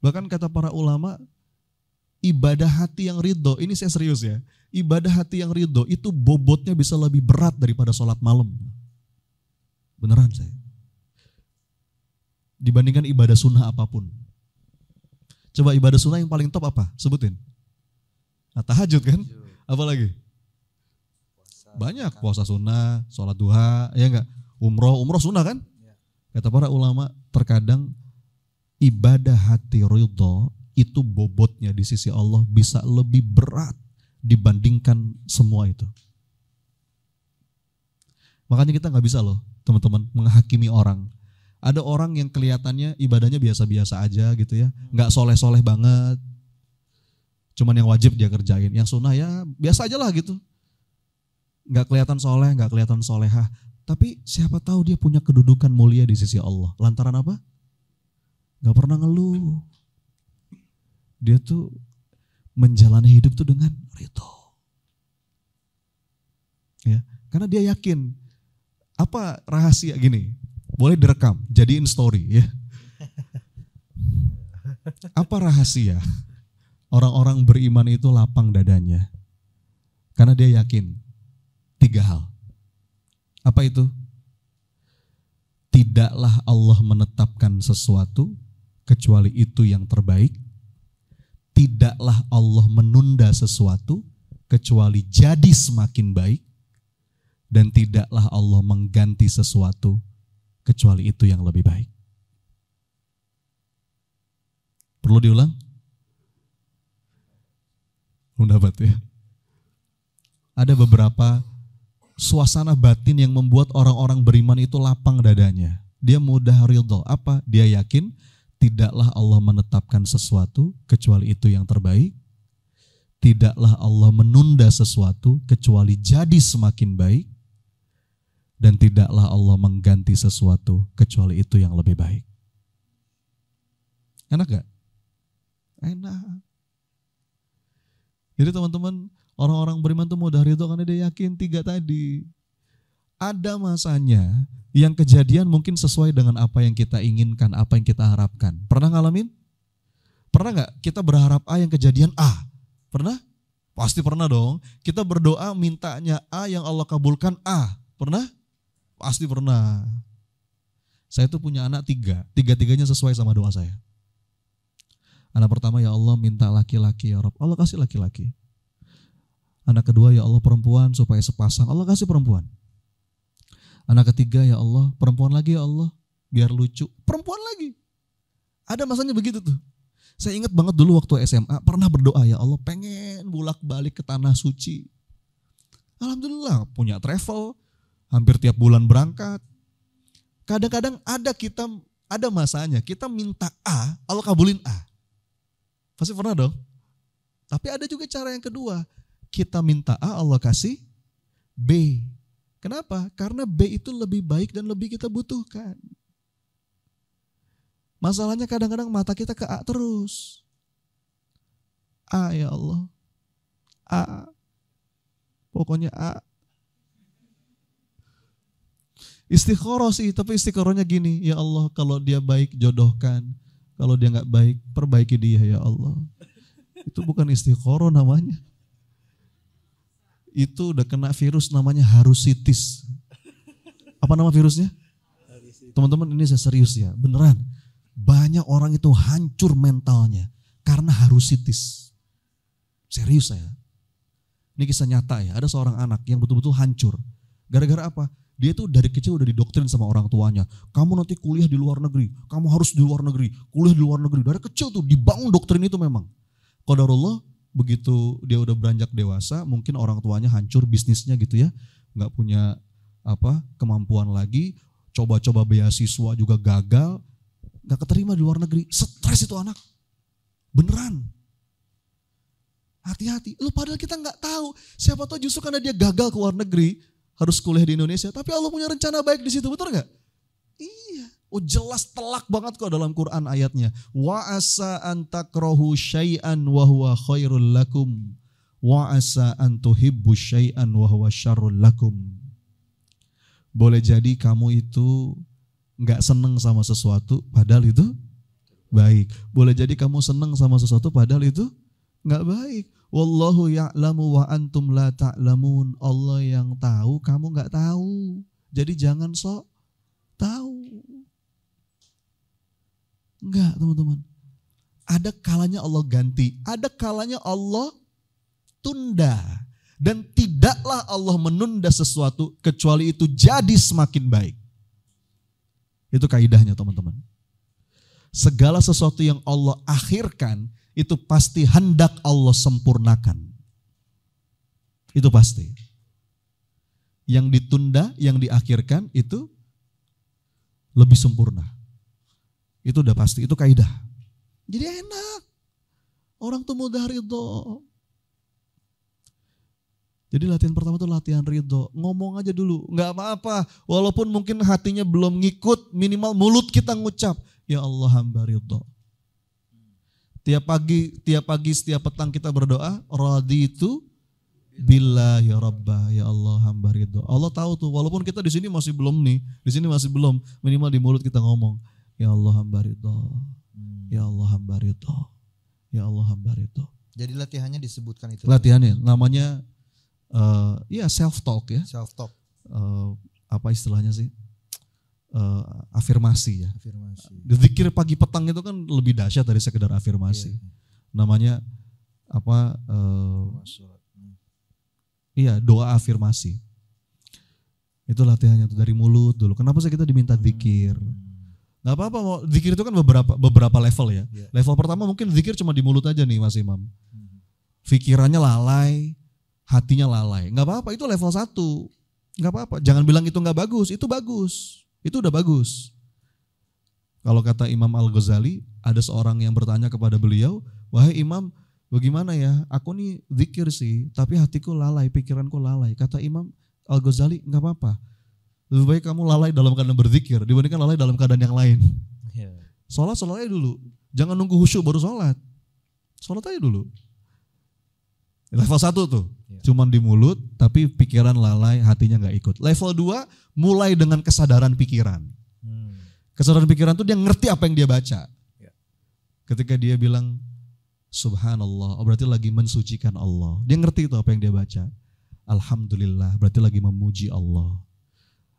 Bahkan kata para ulama, ibadah hati yang ridho, ini saya serius ya, ibadah hati yang ridho itu bobotnya bisa lebih berat daripada sholat malam. Beneran saya. Dibandingkan ibadah sunnah apapun. Coba ibadah sunnah yang paling top apa? Sebutin. Nah, tahajud kan? Apalagi? Banyak, puasa sunnah, sholat duha, ya enggak? Umroh sunnah kan? Kata para ulama, terkadang ibadah hati ridho itu bobotnya di sisi Allah bisa lebih berat dibandingkan semua itu. Makanya kita nggak bisa loh teman-teman menghakimi orang. Ada orang yang kelihatannya ibadahnya biasa-biasa aja gitu ya, nggak soleh-soleh banget, cuman yang wajib dia kerjain, yang sunnah ya biasa aja lah gitu, nggak kelihatan soleh, nggak kelihatan solehah, tapi siapa tahu dia punya kedudukan mulia di sisi Allah. Lantaran apa? Nggak pernah ngeluh. Dia tuh menjalani hidup tuh dengan ridho. Ya, karena dia yakin. Apa rahasia gini? Boleh direkam, jadiin story ya. Apa rahasia orang-orang beriman itu lapang dadanya? Karena dia yakin 3 hal. Apa itu? Tidaklah Allah menetapkan sesuatu kecuali itu yang terbaik. Tidaklah Allah menunda sesuatu kecuali jadi semakin baik, dan tidaklah Allah mengganti sesuatu kecuali itu yang lebih baik. Perlu diulang? Belum dapat ya? Ada beberapa suasana batin yang membuat orang-orang beriman itu lapang dadanya. Dia mudah ridho. Apa? Dia yakin tidaklah Allah menetapkan sesuatu kecuali itu yang terbaik. Tidaklah Allah menunda sesuatu kecuali jadi semakin baik. Dan tidaklah Allah mengganti sesuatu kecuali itu yang lebih baik. Enak gak? Enak. Jadi teman-teman, orang-orang beriman itu mudah ridho karena dia yakin 3 tadi. Ada masanya yang kejadian mungkin sesuai dengan apa yang kita inginkan, apa yang kita harapkan. Pernah ngalamin? Pernah gak kita berharap A yang kejadian A? Pernah? Pasti pernah dong. Kita berdoa mintanya A yang Allah kabulkan A. Pernah? Pasti pernah. Saya tuh punya anak 3. Tiga-tiganya sesuai sama doa saya. Anak pertama, ya Allah minta laki-laki ya Rabb. Allah kasih laki-laki. Anak kedua, ya Allah perempuan supaya sepasang. Allah kasih perempuan. Anak ketiga, ya Allah perempuan lagi ya Allah. Biar lucu. Perempuan lagi. Ada masanya begitu tuh. Saya ingat banget dulu waktu SMA pernah berdoa, ya Allah pengen bolak-balik ke tanah suci. Alhamdulillah punya travel, hampir tiap bulan berangkat. Kadang-kadang ada masanya kita minta A, Allah kabulin A. Pasti pernah dong. Tapi ada juga cara yang kedua. Kita minta A, Allah kasih B. Kenapa? Karena B itu lebih baik dan lebih kita butuhkan. Masalahnya kadang-kadang mata kita ke A terus. A ya Allah. A. Pokoknya A. Istikharah sih, tapi istikharahnya gini, ya Allah kalau dia baik jodohkan. Kalau dia nggak baik, perbaiki dia ya Allah. Itu bukan istikharah namanya. Itu udah kena virus namanya harusitis. Apa nama virusnya? Teman-teman ini saya serius ya, beneran. Banyak orang itu hancur mentalnya karena harusitis. Serius saya. Ini kisah nyata ya, ada seorang anak yang betul-betul hancur. Gara-gara apa? Dia tuh dari kecil udah didoktrin sama orang tuanya. Kamu nanti kuliah di luar negeri, kamu harus di luar negeri, kuliah di luar negeri. Dari kecil tuh dibangun doktrin itu memang. Qadarullah begitu dia udah beranjak dewasa, mungkin orang tuanya hancur bisnisnya gitu ya. Nggak punya kemampuan lagi, coba-coba beasiswa juga gagal. Gak keterima di luar negeri, stres itu anak, beneran. Hati-hati, padahal kita nggak tahu. Siapa tahu justru karena dia gagal ke luar negeri, harus kuliah di Indonesia. Tapi Allah punya rencana baik di situ, betul nggak? Iya, jelas telak banget kok dalam Quran ayatnya. Wa asa an takrahu syai'an wa huwa khairul lakum, wa asa an tuhibbu syai'an wa huwa syarrul lakum. Boleh jadi kamu itu nggak seneng sama sesuatu padahal itu baik. Boleh jadi kamu seneng sama sesuatu padahal itu nggak baik. Wallahu ya'lamu wa antum la ta'lamun. Allah yang tahu, kamu nggak tahu. Jadi jangan sok tahu. Enggak, teman-teman. Ada kalanya Allah ganti, ada kalanya Allah tunda. Dan tidaklah Allah menunda sesuatu kecuali itu jadi semakin baik. Itu kaidahnya teman-teman. Segala sesuatu yang Allah akhirkan itu pasti hendak Allah sempurnakan. Itu pasti. Yang ditunda, yang diakhirkan itu lebih sempurna. Itu udah pasti, itu kaidah. Jadi enak. Orang tuh mudah ridho. Jadi latihan pertama itu latihan ridho. Ngomong aja dulu, nggak apa-apa. Walaupun mungkin hatinya belum ngikut, minimal mulut kita ngucap, ya Allah hamba ridho. Tiap pagi, setiap petang kita berdoa, raditu billahi rabba, ya Allah hamba ridho. Allah tahu tuh, walaupun kita di sini masih belum nih, di sini masih belum, minimal di mulut kita ngomong, ya Allah hamba ridho, ya Allah hamba ridho, ya Allah hamba ridho. Jadi latihannya disebutkan itu. Latihannya namanya self talk ya. Self talk. Apa istilahnya sih? Afirmasi ya. Afirmasi. Zikir pagi petang itu kan lebih dahsyat dari sekedar afirmasi. Yeah. Namanya doa afirmasi. Itu latihannya tuh dari mulut dulu. Kenapa sih kita diminta zikir? Gak apa-apa, zikir itu kan beberapa level ya. Yeah. Level pertama mungkin zikir cuma di mulut aja nih Mas Imam. Pikirannya lalai, hatinya lalai. Gak apa-apa, itu level 1. Gak apa-apa, jangan bilang itu gak bagus, itu bagus. Itu udah bagus. Kalau kata Imam Al-Ghazali, ada seorang yang bertanya kepada beliau, wahai Imam, bagaimana ya, aku nih zikir sih, tapi hatiku lalai, pikiranku lalai. Kata Imam Al-Ghazali, gak apa-apa. Lebih baik kamu lalai dalam keadaan berzikir dibandingkan lalai dalam keadaan yang lain. Sholat aja dulu. Jangan nunggu khusyuk baru sholat. Sholat aja dulu. Level 1 tuh. Cuman di mulut tapi pikiran lalai, hatinya gak ikut. Level 2 mulai dengan kesadaran pikiran. Kesadaran pikiran tuh dia ngerti apa yang dia baca. Ketika dia bilang Subhanallah, berarti lagi mensucikan Allah. Dia ngerti itu apa yang dia baca. Alhamdulillah, berarti lagi memuji Allah.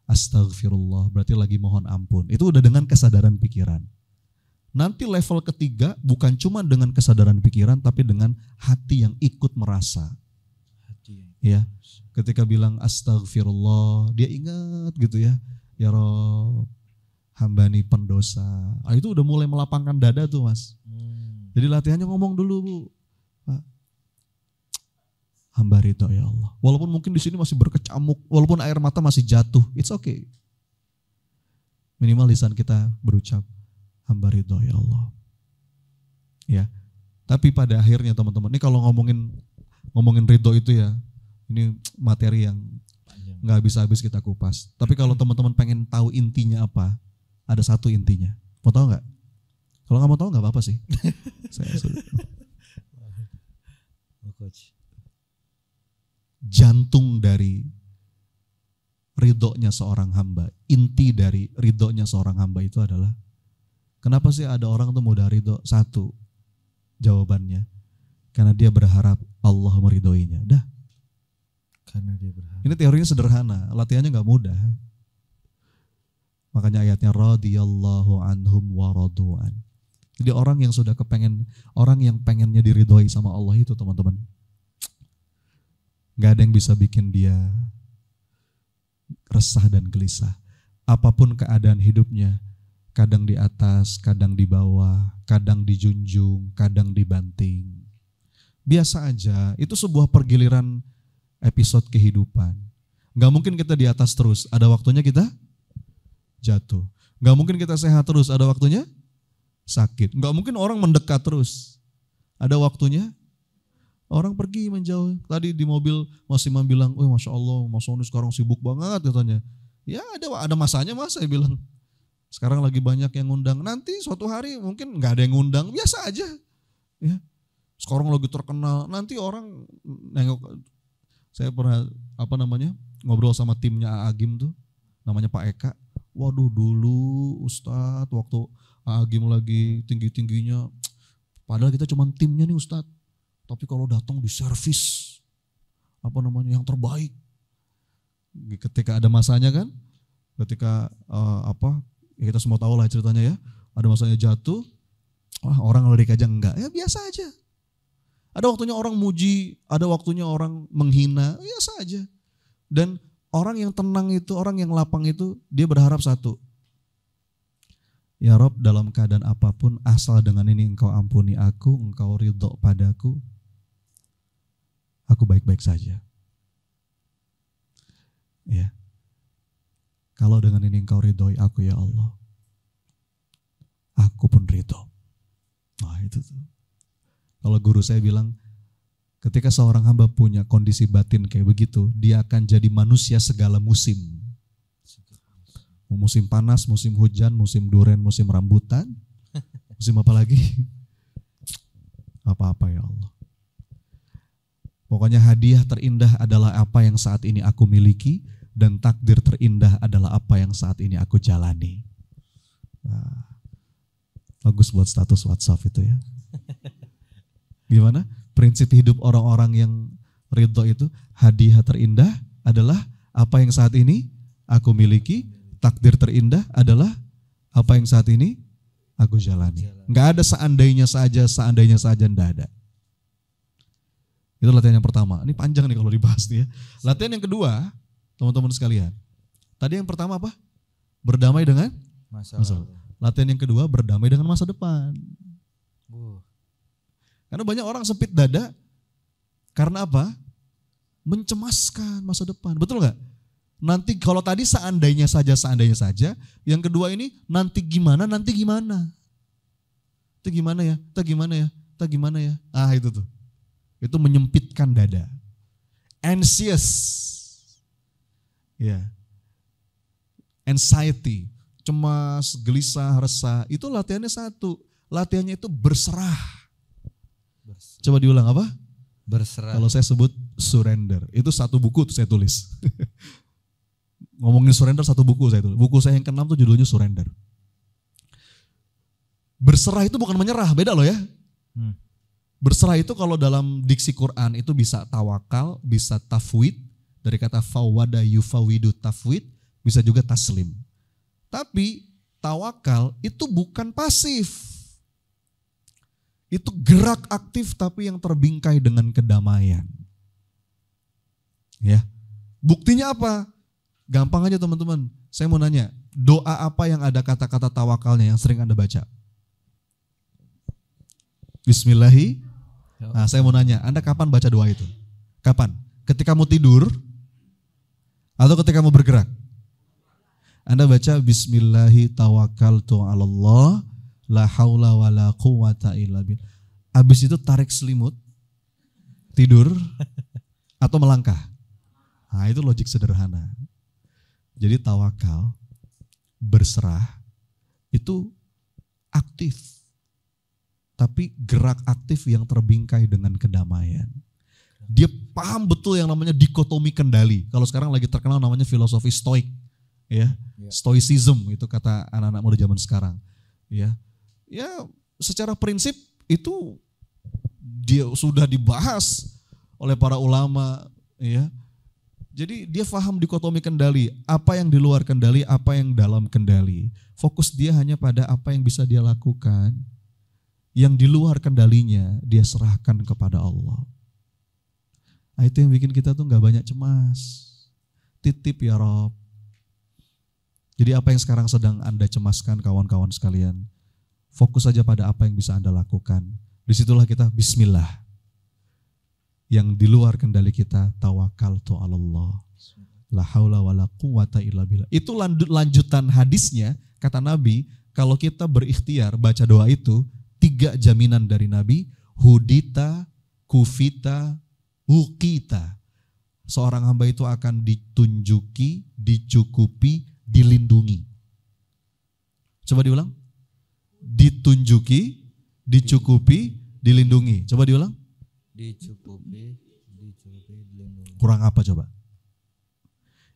Astaghfirullah, berarti lagi mohon ampun. Itu udah dengan kesadaran pikiran. Nanti level ketiga bukan cuma dengan kesadaran pikiran, tapi dengan hati yang ikut merasa. Ya, ketika bilang astaghfirullah, dia ingat gitu ya. Ya Rob, hamba ini pendosa. Itu udah mulai melapangkan dada tuh mas. Jadi latihannya ngomong dulu Bu. Pak, hamba ridho ya Allah. Walaupun mungkin di sini masih berkecamuk, walaupun air mata masih jatuh, it's okay. Minimal lisan kita berucap, hamba ridho ya Allah. Ya. Tapi pada akhirnya teman-teman, ini kalau ngomongin ridho itu ya, ini materi yang nggak habis-habis kita kupas. Tapi kalau teman-teman pengen tahu intinya apa, ada satu intinya. Mau tahu nggak? Kalau nggak mau tahu nggak apa-apa sih. Jantung dari ridhonya seorang hamba, inti dari ridhonya seorang hamba itu adalah, kenapa sih ada orang tuh mudah ridho? Satu, jawabannya, karena dia berharap Allah meridhoinya. Dah. Karena dia berharap. Ini teorinya sederhana, latihannya nggak mudah. Makanya ayatnya radhiyallahu anhum wa radu'an. Jadi orang yang sudah orang yang pengennya diridhoi sama Allah itu teman-teman, nggak ada yang bisa bikin dia resah dan gelisah. Apapun keadaan hidupnya, kadang di atas, kadang di bawah, kadang dijunjung, kadang dibanting. Biasa aja, itu sebuah pergiliran episode kehidupan. Nggak mungkin kita di atas terus, ada waktunya kita jatuh. Nggak mungkin kita sehat terus, ada waktunya sakit. Nggak mungkin orang mendekat terus, ada waktunya orang pergi menjauh. Tadi di mobil Mas Imam bilang, Masya Allah, Mas Sony sekarang sibuk banget katanya. Ya ada masanya Mas, saya bilang. Sekarang lagi banyak yang ngundang. Nanti suatu hari mungkin nggak ada yang ngundang, biasa aja. Ya. Sekarang lagi terkenal, nanti orang nengok. Saya pernah ngobrol sama timnya Agim tuh, namanya Pak Eka. Waduh dulu Ustadz waktu Agim lagi tinggi-tingginya, padahal kita cuma timnya nih Ustadz. Tapi kalau datang di servis yang terbaik. Ketika ada masanya kan, ketika ya kita semua tahu lah ceritanya ya. Ada masanya jatuh, orang lirik aja enggak, ya biasa aja. Ada waktunya orang muji, ada waktunya orang menghina, biasa aja. Dan orang yang tenang itu, orang yang lapang itu, dia berharap satu. Ya Rob, dalam keadaan apapun, asal dengan ini engkau ampuni aku, engkau ridho padaku, aku baik-baik saja. Ya. Kalau dengan ini engkau ridhoi aku ya Allah, aku pun ridho. Nah itu tuh. Kalau guru saya bilang, ketika seorang hamba punya kondisi batin kayak begitu, dia akan jadi manusia segala musim. Musim panas, musim hujan, musim duren, musim rambutan, musim apa lagi? Apa-apa ya Allah. Pokoknya hadiah terindah adalah apa yang saat ini aku miliki, dan takdir terindah adalah apa yang saat ini aku jalani. Nah, bagus buat status WhatsApp itu ya. Gimana? Prinsip hidup orang-orang yang ridho itu, hadiah terindah adalah apa yang saat ini aku miliki, takdir terindah adalah apa yang saat ini aku jalani. Nggak ada seandainya saja, nggak ada. Itu latihan yang pertama. Ini panjang nih kalau dibahas nih ya. Latihan yang kedua, teman-teman sekalian. Tadi yang pertama apa? Berdamai dengan masa lalu. Latihan yang kedua, berdamai dengan masa depan. Karena banyak orang sempit dada, karena apa? Mencemaskan masa depan, betul nggak? Nanti kalau tadi seandainya saja, yang kedua ini nanti gimana? Itu gimana ya? Itu tuh. Itu menyempitkan dada. Anxious. Ya. Anxiety, cemas, gelisah, resah, itu latihannya satu. Latihannya itu berserah. Coba diulang apa? Berserah. Kalau saya sebut surrender, itu satu buku tuh saya tulis. Ngomongin surrender satu buku saya tulis. Buku saya yang ke-6 tuh judulnya surrender. Berserah itu bukan menyerah, beda loh ya. Berserah itu kalau dalam diksi Quran itu bisa tawakal, bisa tafwid, dari kata fawwada yufawidu tafwid, bisa juga taslim. Tapi tawakal itu bukan pasif. Itu gerak aktif tapi yang terbingkai dengan kedamaian. Ya. Buktinya apa? Gampang aja teman-teman. Saya mau nanya, doa apa yang ada kata-kata tawakalnya yang sering Anda baca? Bismillahi. Nah, saya mau nanya, Anda kapan baca doa itu? Kapan? Ketika mau tidur atau ketika mau bergerak? Anda baca Bismillahi tawakkaltu 'alallah la haula wala quwata illa billah. Habis itu tarik selimut, tidur atau melangkah. Nah, itu logik sederhana. Jadi tawakal, berserah itu aktif. Tapi gerak aktif yang terbingkai dengan kedamaian. Dia paham betul yang namanya dikotomi kendali. Kalau sekarang lagi terkenal namanya filosofi stoik, ya. Stoicism itu kata anak-anak muda zaman sekarang. Ya, secara prinsip itu dia sudah dibahas oleh para ulama, ya. Jadi dia paham dikotomi kendali, apa yang di luar kendali, apa yang dalam kendali. Fokus dia hanya pada apa yang bisa dia lakukan. Yang di luar kendalinya dia serahkan kepada Allah. Nah, itu yang bikin kita tuh gak banyak cemas. Titip ya Rob. Jadi apa yang sekarang sedang Anda cemaskan kawan-kawan sekalian, fokus saja pada apa yang bisa Anda lakukan. Disitulah kita bismillah. Yang di luar kendali kita tawakkaltu 'alallah. La haula wala quwata illa billah. Itu lanjutan hadisnya, kata Nabi, kalau kita berikhtiar baca doa itu, 3 jaminan dari Nabi, hudita, kufita, wukita. Seorang hamba itu akan ditunjuki, dicukupi, dilindungi. Coba diulang. Ditunjuki, dicukupi, dilindungi. Coba diulang. Dicukupi, dilindungi. Kurang apa coba?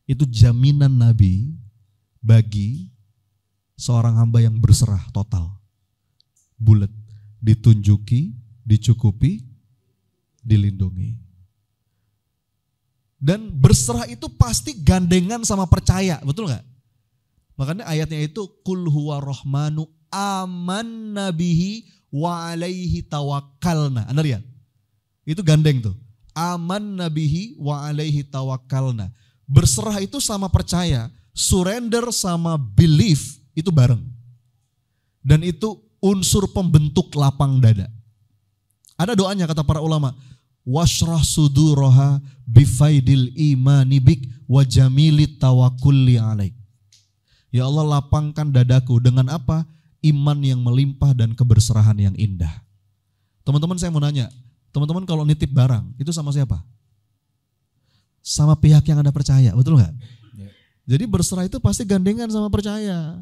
Itu jaminan Nabi bagi seorang hamba yang berserah total. Bulat, ditunjuki, dicukupi, dilindungi. Dan berserah itu pasti gandengan sama percaya, betul gak? Makanya ayatnya itu Qul huwa rahmanu aman nabihi wa alaihi tawakkalna. Anda lihat, itu gandeng tuh. Aman nabihi wa alaihi tawakkalna. Berserah itu sama percaya, surrender sama belief itu bareng. Dan itu unsur pembentuk lapang dada. Ada doanya kata para ulama, washrah suduraha bifaidil imani bik wa jamilit tawakkulli alaik. Ya Allah, lapangkan dadaku dengan apa? Iman yang melimpah dan keberserahan yang indah. Teman-teman, saya mau nanya, teman-teman kalau nitip barang itu sama siapa? Sama pihak yang Anda percaya, betul nggak? Ya. Jadi berserah itu pasti gandengan sama percaya.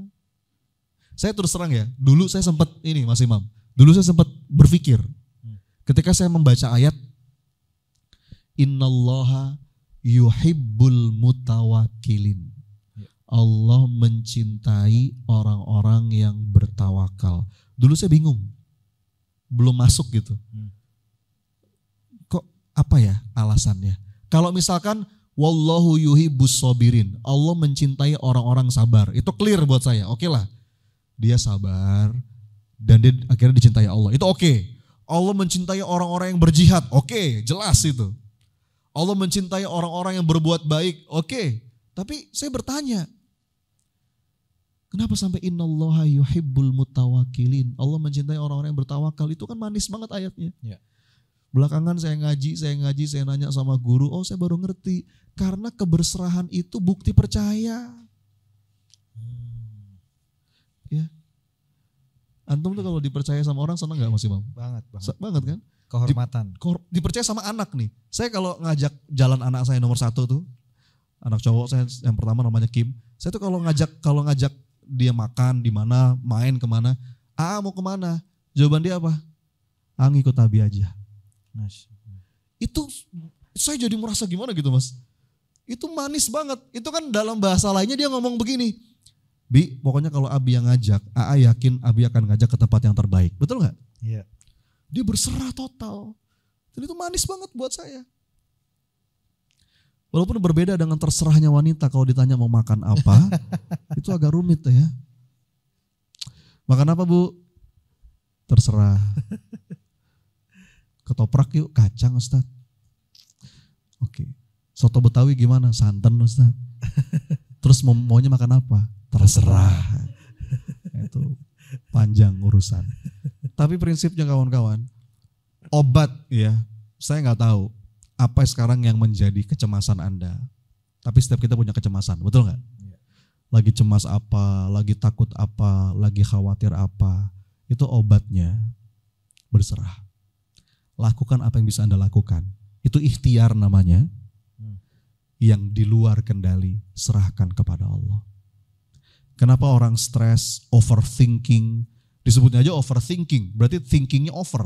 Saya terus terang ya, dulu saya sempat ini Mas Imam, dulu saya sempat berpikir ketika saya membaca ayat Innallaha yuhibbul mutawakkilin. Allah mencintai orang-orang yang bertawakal. Dulu saya bingung, belum masuk gitu. Kok apa ya alasannya? Kalau misalkan wallahu yuhibbus sabirin, Allah mencintai orang-orang sabar, itu clear buat saya, oke lah. Dia sabar dan dia akhirnya dicintai Allah. Itu oke. Allah mencintai orang-orang yang berjihad. Oke, jelas itu. Allah mencintai orang-orang yang berbuat baik. Oke. Tapi saya bertanya, kenapa sampai innallaha yuhibbul mutawakkilin? Allah mencintai orang-orang yang bertawakal. Itu kan manis banget ayatnya. Ya. Belakangan saya ngaji, saya nanya sama guru, oh saya baru ngerti. Karena keberserahan itu bukti percaya. Ya, antum tuh kalau dipercaya sama orang senang nggak Mas Imam? Banget Banget kan? Kehormatan. Dipercaya sama anak nih. Saya kalau ngajak jalan anak saya nomor 1 tuh, anak cowok saya yang pertama namanya Kim. Saya tuh kalau ngajak dia makan di mana, main kemana, mau kemana? Jawaban dia apa? Ngikut Abi aja. Itu saya jadi merasa gimana gitu Mas? Itu manis banget. Itu kan dalam bahasa lainnya dia ngomong begini. Bi, pokoknya kalau Abi yang ngajak, AA yakin Abi akan ngajak ke tempat yang terbaik. Betul gak? Iya. Dia berserah total. Dan itu manis banget buat saya. Walaupun berbeda dengan terserahnya wanita kalau ditanya mau makan apa, itu agak rumit ya. Makan apa Bu? Terserah. Ketoprak yuk, kacang Ustaz. Oke. Soto Betawi gimana? Santan Ustaz. Terus maunya makan apa? Terserah. Itu panjang urusan. Tapi prinsipnya kawan-kawan, obat ya, saya nggak tahu apa sekarang yang menjadi kecemasan Anda. Tapi setiap kita punya kecemasan, betul nggak? Lagi cemas apa, lagi takut apa, lagi khawatir apa, itu obatnya berserah. Lakukan apa yang bisa Anda lakukan. Itu ikhtiar namanya. Yang di luar kendali, serahkan kepada Allah. Kenapa orang stres, overthinking, disebutnya aja overthinking, berarti thinkingnya over.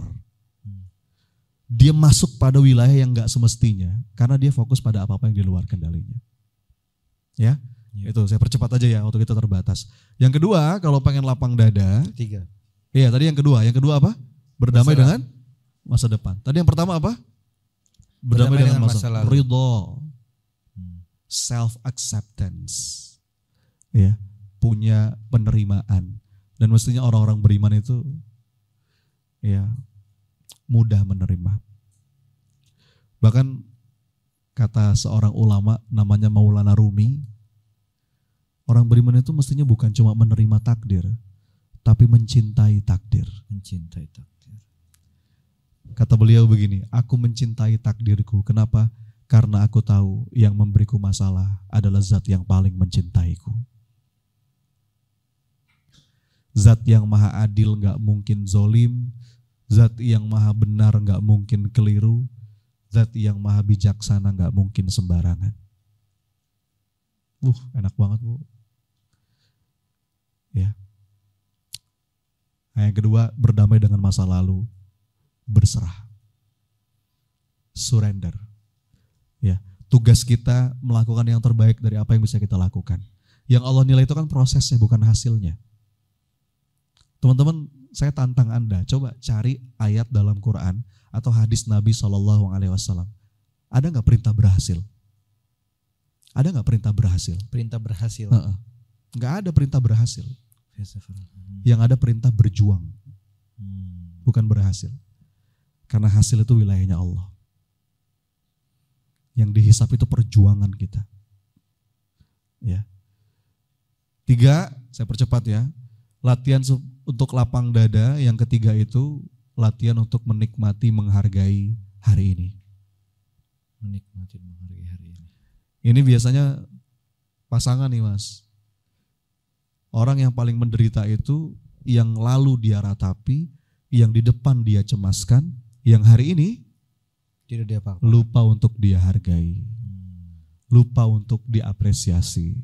Dia masuk pada wilayah yang gak semestinya, karena dia fokus pada apa-apa yang di luar kendalinya. Ya, itu saya percepat aja ya, waktu kita terbatas. Yang kedua, kalau pengen lapang dada. Tiga. Iya, tadi yang kedua apa? Berdamai dengan masa depan. Tadi yang pertama apa? Berdamai dengan masa lalu. Ridho. Self acceptance, ya, punya penerimaan, dan mestinya orang-orang beriman itu, ya, mudah menerima. Bahkan kata seorang ulama namanya Maulana Rumi, orang beriman itu mestinya bukan cuma menerima takdir, tapi mencintai takdir. Mencintai takdir. Kata beliau begini, aku mencintai takdirku. Kenapa? Karena aku tahu yang memberiku masalah adalah zat yang paling mencintaiku. Zat yang maha adil gak mungkin zolim, zat yang maha benar gak mungkin keliru, zat yang maha bijaksana gak mungkin sembarangan. Enak banget Bu. Ya. Yang kedua, berdamai dengan masa lalu, berserah, surrender. Ya, tugas kita melakukan yang terbaik dari apa yang bisa kita lakukan. Yang Allah nilai itu kan prosesnya, bukan hasilnya. Teman-teman, saya tantang Anda, coba cari ayat dalam Quran atau hadis Nabi SAW. Ada nggak perintah berhasil? Ada nggak perintah berhasil? Perintah berhasil. Nggak ada perintah berhasil. Yang ada perintah berjuang, bukan berhasil. Karena hasil itu wilayahnya Allah. Yang dihisap itu perjuangan kita. Ya. 3, saya percepat ya. Latihan untuk lapang dada. Yang ketiga itu latihan untuk menikmati, menghargai hari ini. Menikmati, menghargai hari ini. Ini biasanya pasangan nih Mas. Orang yang paling menderita itu yang lalu dia ratapi, yang di depan dia cemaskan, yang hari ini tidak dia apa-apa. Lupa untuk dia hargai, lupa untuk diapresiasi,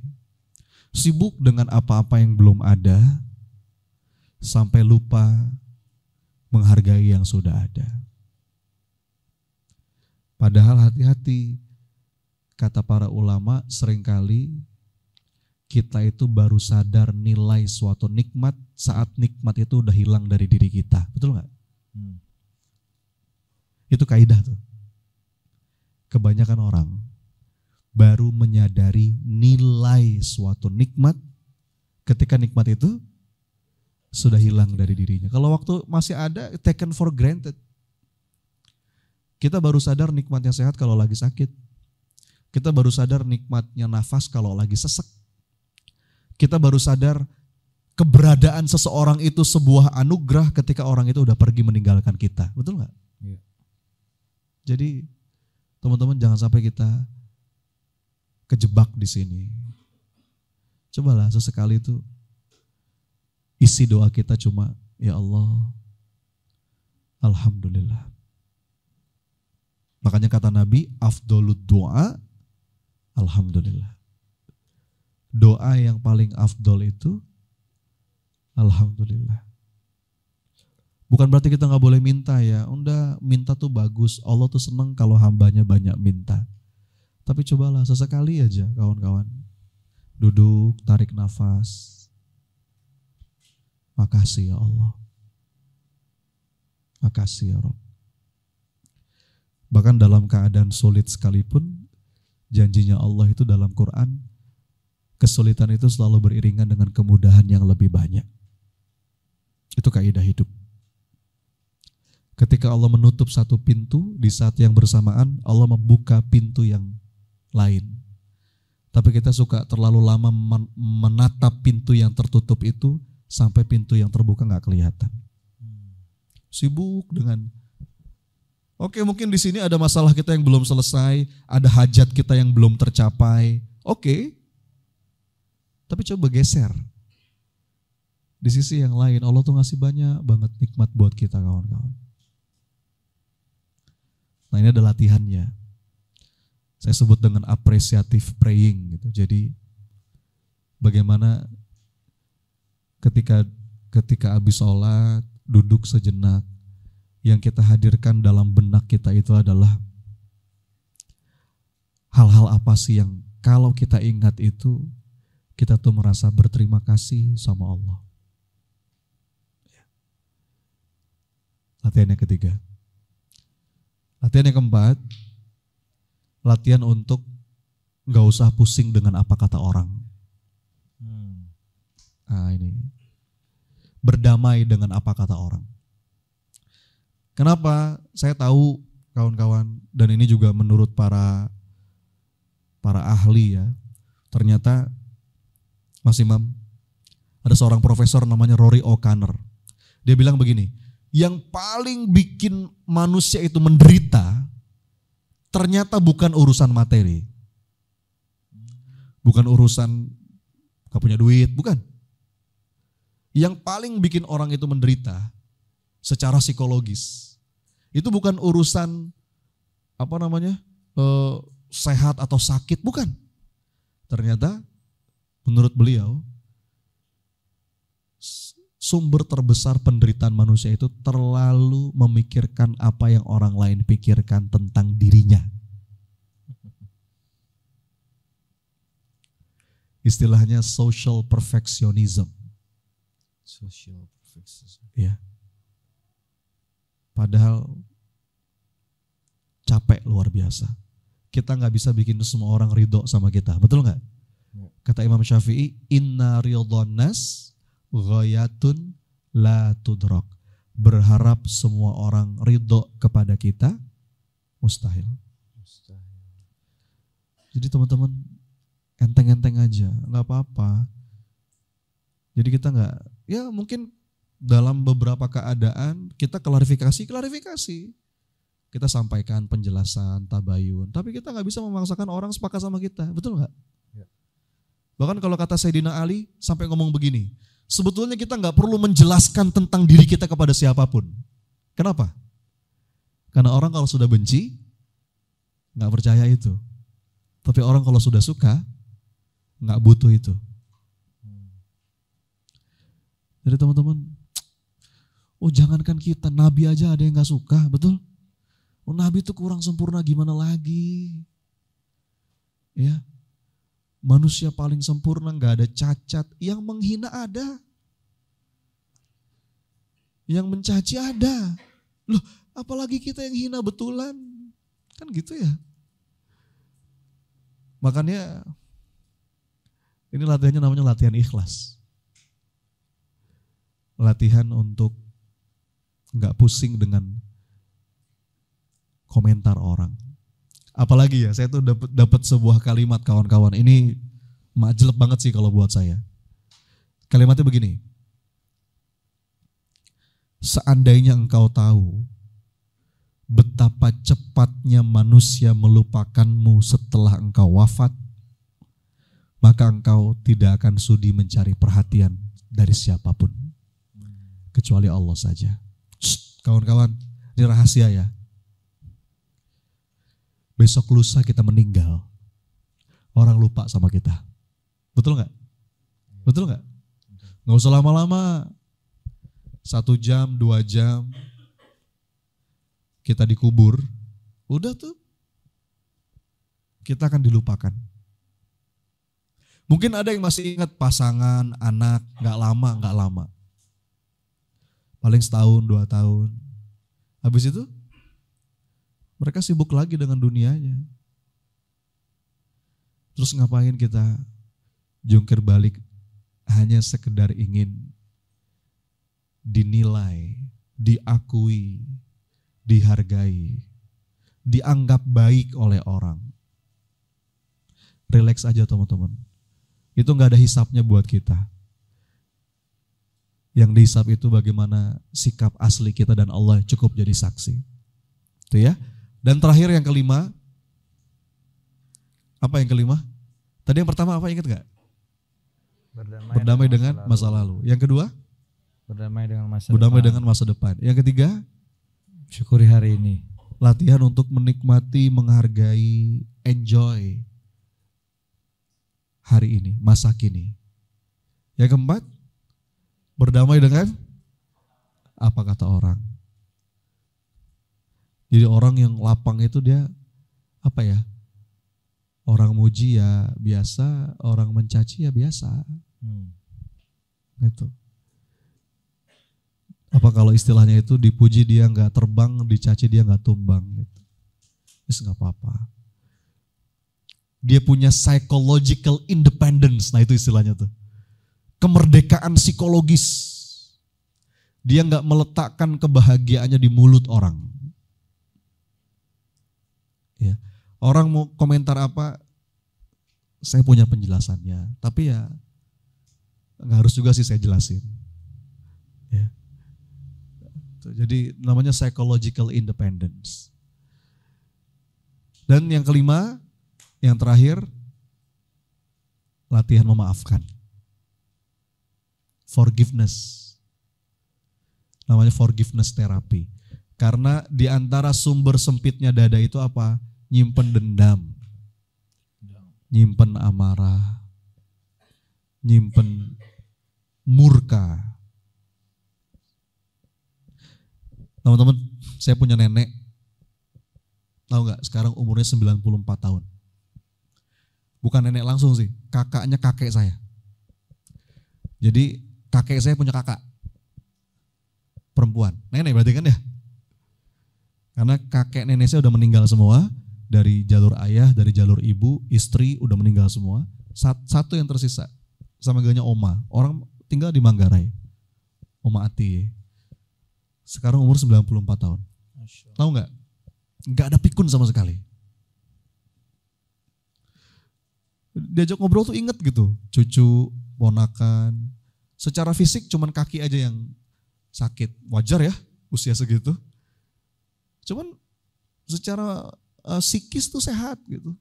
sibuk dengan apa-apa yang belum ada, sampai lupa menghargai yang sudah ada. Padahal hati-hati, kata para ulama, seringkali kita itu baru sadar nilai suatu nikmat saat nikmat itu udah hilang dari diri kita, betul nggak? Itu kaidah tuh. Kebanyakan orang baru menyadari nilai suatu nikmat ketika nikmat itu sudah hilang dari dirinya. Kalau waktu masih ada, taken for granted. Kita baru sadar nikmatnya sehat kalau lagi sakit. Kita baru sadar nikmatnya nafas kalau lagi sesek. Kita baru sadar keberadaan seseorang itu sebuah anugerah ketika orang itu udah pergi meninggalkan kita. Betul nggak? Iya. Jadi teman-teman jangan sampai kita kejebak di sini. Cobalah sesekali itu isi doa kita cuma, ya Allah, alhamdulillah. Makanya kata Nabi, afdolud doa, alhamdulillah. Doa yang paling afdol itu, alhamdulillah. Bukan berarti kita gak boleh minta ya, udah minta tuh bagus, Allah tuh seneng kalau hambanya banyak minta. Tapi cobalah sesekali aja kawan-kawan, duduk, tarik nafas. Makasih ya Allah. Makasih ya Rob. Bahkan dalam keadaan sulit sekalipun, janjinya Allah itu dalam Quran, kesulitan itu selalu beriringan dengan kemudahan yang lebih banyak. Itu kaidah hidup. Ketika Allah menutup satu pintu, di saat yang bersamaan Allah membuka pintu yang lain. Tapi kita suka terlalu lama menatap pintu yang tertutup itu sampai pintu yang terbuka gak kelihatan. Sibuk dengan, oke, mungkin di sini ada masalah kita yang belum selesai, ada hajat kita yang belum tercapai. Oke. Tapi coba geser. Di sisi yang lain Allah tuh ngasih banyak banget nikmat buat kita, kawan-kawan. Nah, ini ada latihannya. Saya sebut dengan appreciative praying gitu. Jadi bagaimana ketika habis sholat, duduk sejenak, yang kita hadirkan dalam benak kita itu adalah hal-hal apa sih yang kalau kita ingat itu, kita tuh merasa berterima kasih sama Allah. Latihan yang ketiga. Latihan yang keempat, latihan untuk gak usah pusing dengan apa kata orang. Nah ini, berdamai dengan apa kata orang. Kenapa? Saya tahu kawan-kawan, dan ini juga menurut para ahli ya, ternyata Mas Imam, ada seorang profesor namanya Rory O'Connor. Dia bilang begini, yang paling bikin manusia itu menderita ternyata bukan urusan materi. Bukan urusan gak punya duit, bukan. Yang paling bikin orang itu menderita secara psikologis itu bukan urusan sehat atau sakit, bukan. Ternyata menurut beliau sumber terbesar penderitaan manusia itu terlalu memikirkan apa yang orang lain pikirkan tentang dirinya. Istilahnya social perfectionism. Social perfectionism. Ya. Padahal capek luar biasa. Kita nggak bisa bikin semua orang ridho sama kita, betul nggak? Kata Imam Syafi'i, inna ridhon nas ghayatun la tudrak. Berharap semua orang ridho kepada kita mustahil. Jadi teman-teman, enteng-enteng aja, nggak apa-apa. Jadi kita nggak, ya mungkin dalam beberapa keadaan kita klarifikasi, kita sampaikan penjelasan, tabayun, tapi kita nggak bisa memaksakan orang sepakat sama kita, betul nggak? Ya. Bahkan kalau kata Sayyidina Ali sampai ngomong begini, sebetulnya kita nggak perlu menjelaskan tentang diri kita kepada siapapun. Kenapa? Karena orang kalau sudah benci nggak percaya itu, tapi orang kalau sudah suka nggak butuh itu. Jadi teman-teman, jangankan kita, Nabi aja ada yang gak suka, betul? Nabi itu kurang sempurna gimana lagi? Ya, manusia paling sempurna, gak ada cacat. Yang menghina ada, yang mencaci ada. Loh, apalagi kita yang hina betulan, kan gitu ya. Makanya ini latihannya namanya latihan ikhlas. Latihan untuk gak pusing dengan komentar orang. Apalagi ya, saya tuh dapat sebuah kalimat kawan-kawan. Ini majelep banget sih kalau buat saya. Kalimatnya begini. Seandainya engkau tahu betapa cepatnya manusia melupakanmu setelah engkau wafat, maka engkau tidak akan sudi mencari perhatian dari siapapun. Kecuali Allah saja. Kawan-kawan, ini rahasia ya. Besok lusa kita meninggal, orang lupa sama kita. Betul nggak? Betul nggak? Nggak usah lama-lama, 1 jam, 2 jam, kita dikubur, udah tuh, kita akan dilupakan. Mungkin ada yang masih ingat pasangan, anak, nggak lama. Paling 1 tahun, 2 tahun. Habis itu mereka sibuk lagi dengan dunianya. Terus ngapain kita jungkir balik hanya sekedar ingin dinilai, diakui, dihargai, dianggap baik oleh orang. Relax aja teman-teman. Itu gak ada hisapnya buat kita. Yang dihisap itu bagaimana sikap asli kita dan Allah cukup jadi saksi. Itu ya. Dan terakhir yang kelima. Apa yang kelima? Tadi yang pertama apa, ingat gak? Berdamai dengan masa lalu. Yang kedua? Berdamai dengan masa depan. Yang ketiga? Syukuri hari ini. Latihan untuk menikmati, menghargai, enjoy hari ini, masa kini. Yang keempat? Berdamai dengan apa kata orang. Jadi orang yang lapang itu dia apa ya? Orang muji ya biasa, orang mencaci ya biasa. Gitu. Apa kalau istilahnya itu dipuji dia nggak terbang, dicaci dia nggak tumbang. Gitu. Itu nggak apa-apa. Dia punya psychological independence, nah itu istilahnya tuh. Kemerdekaan psikologis. Dia nggak meletakkan kebahagiaannya di mulut orang. Ya. Orang mau komentar apa, saya punya penjelasannya. Tapi ya nggak harus juga sih saya jelasin. Ya. Jadi namanya psychological independence. Dan yang kelima, yang terakhir, latihan memaafkan. Forgiveness. Namanya forgiveness therapy. Karena di antara sumber sempitnya dada itu apa? Nyimpen dendam. Nyimpen amarah. Nyimpen murka. Teman-teman, saya punya nenek. Tahu gak? Sekarang umurnya 94 tahun. Bukan nenek langsung sih, kakaknya kakek saya. Jadi kakek saya punya kakak perempuan, nenek berarti kan ya? Karena kakek nenek saya udah meninggal semua, dari jalur ayah, dari jalur ibu, istri udah meninggal semua. Satu yang tersisa, sama ganya oma, orang tinggal di Manggarai, Oma Ati. Sekarang umur 94 tahun. Tahu nggak? Nggak ada pikun sama sekali. Diajak ngobrol tuh inget gitu, cucu, ponakan. Secara fisik cuman kaki aja yang sakit, wajar ya usia segitu. Cuman secara psikis tuh sehat gitu.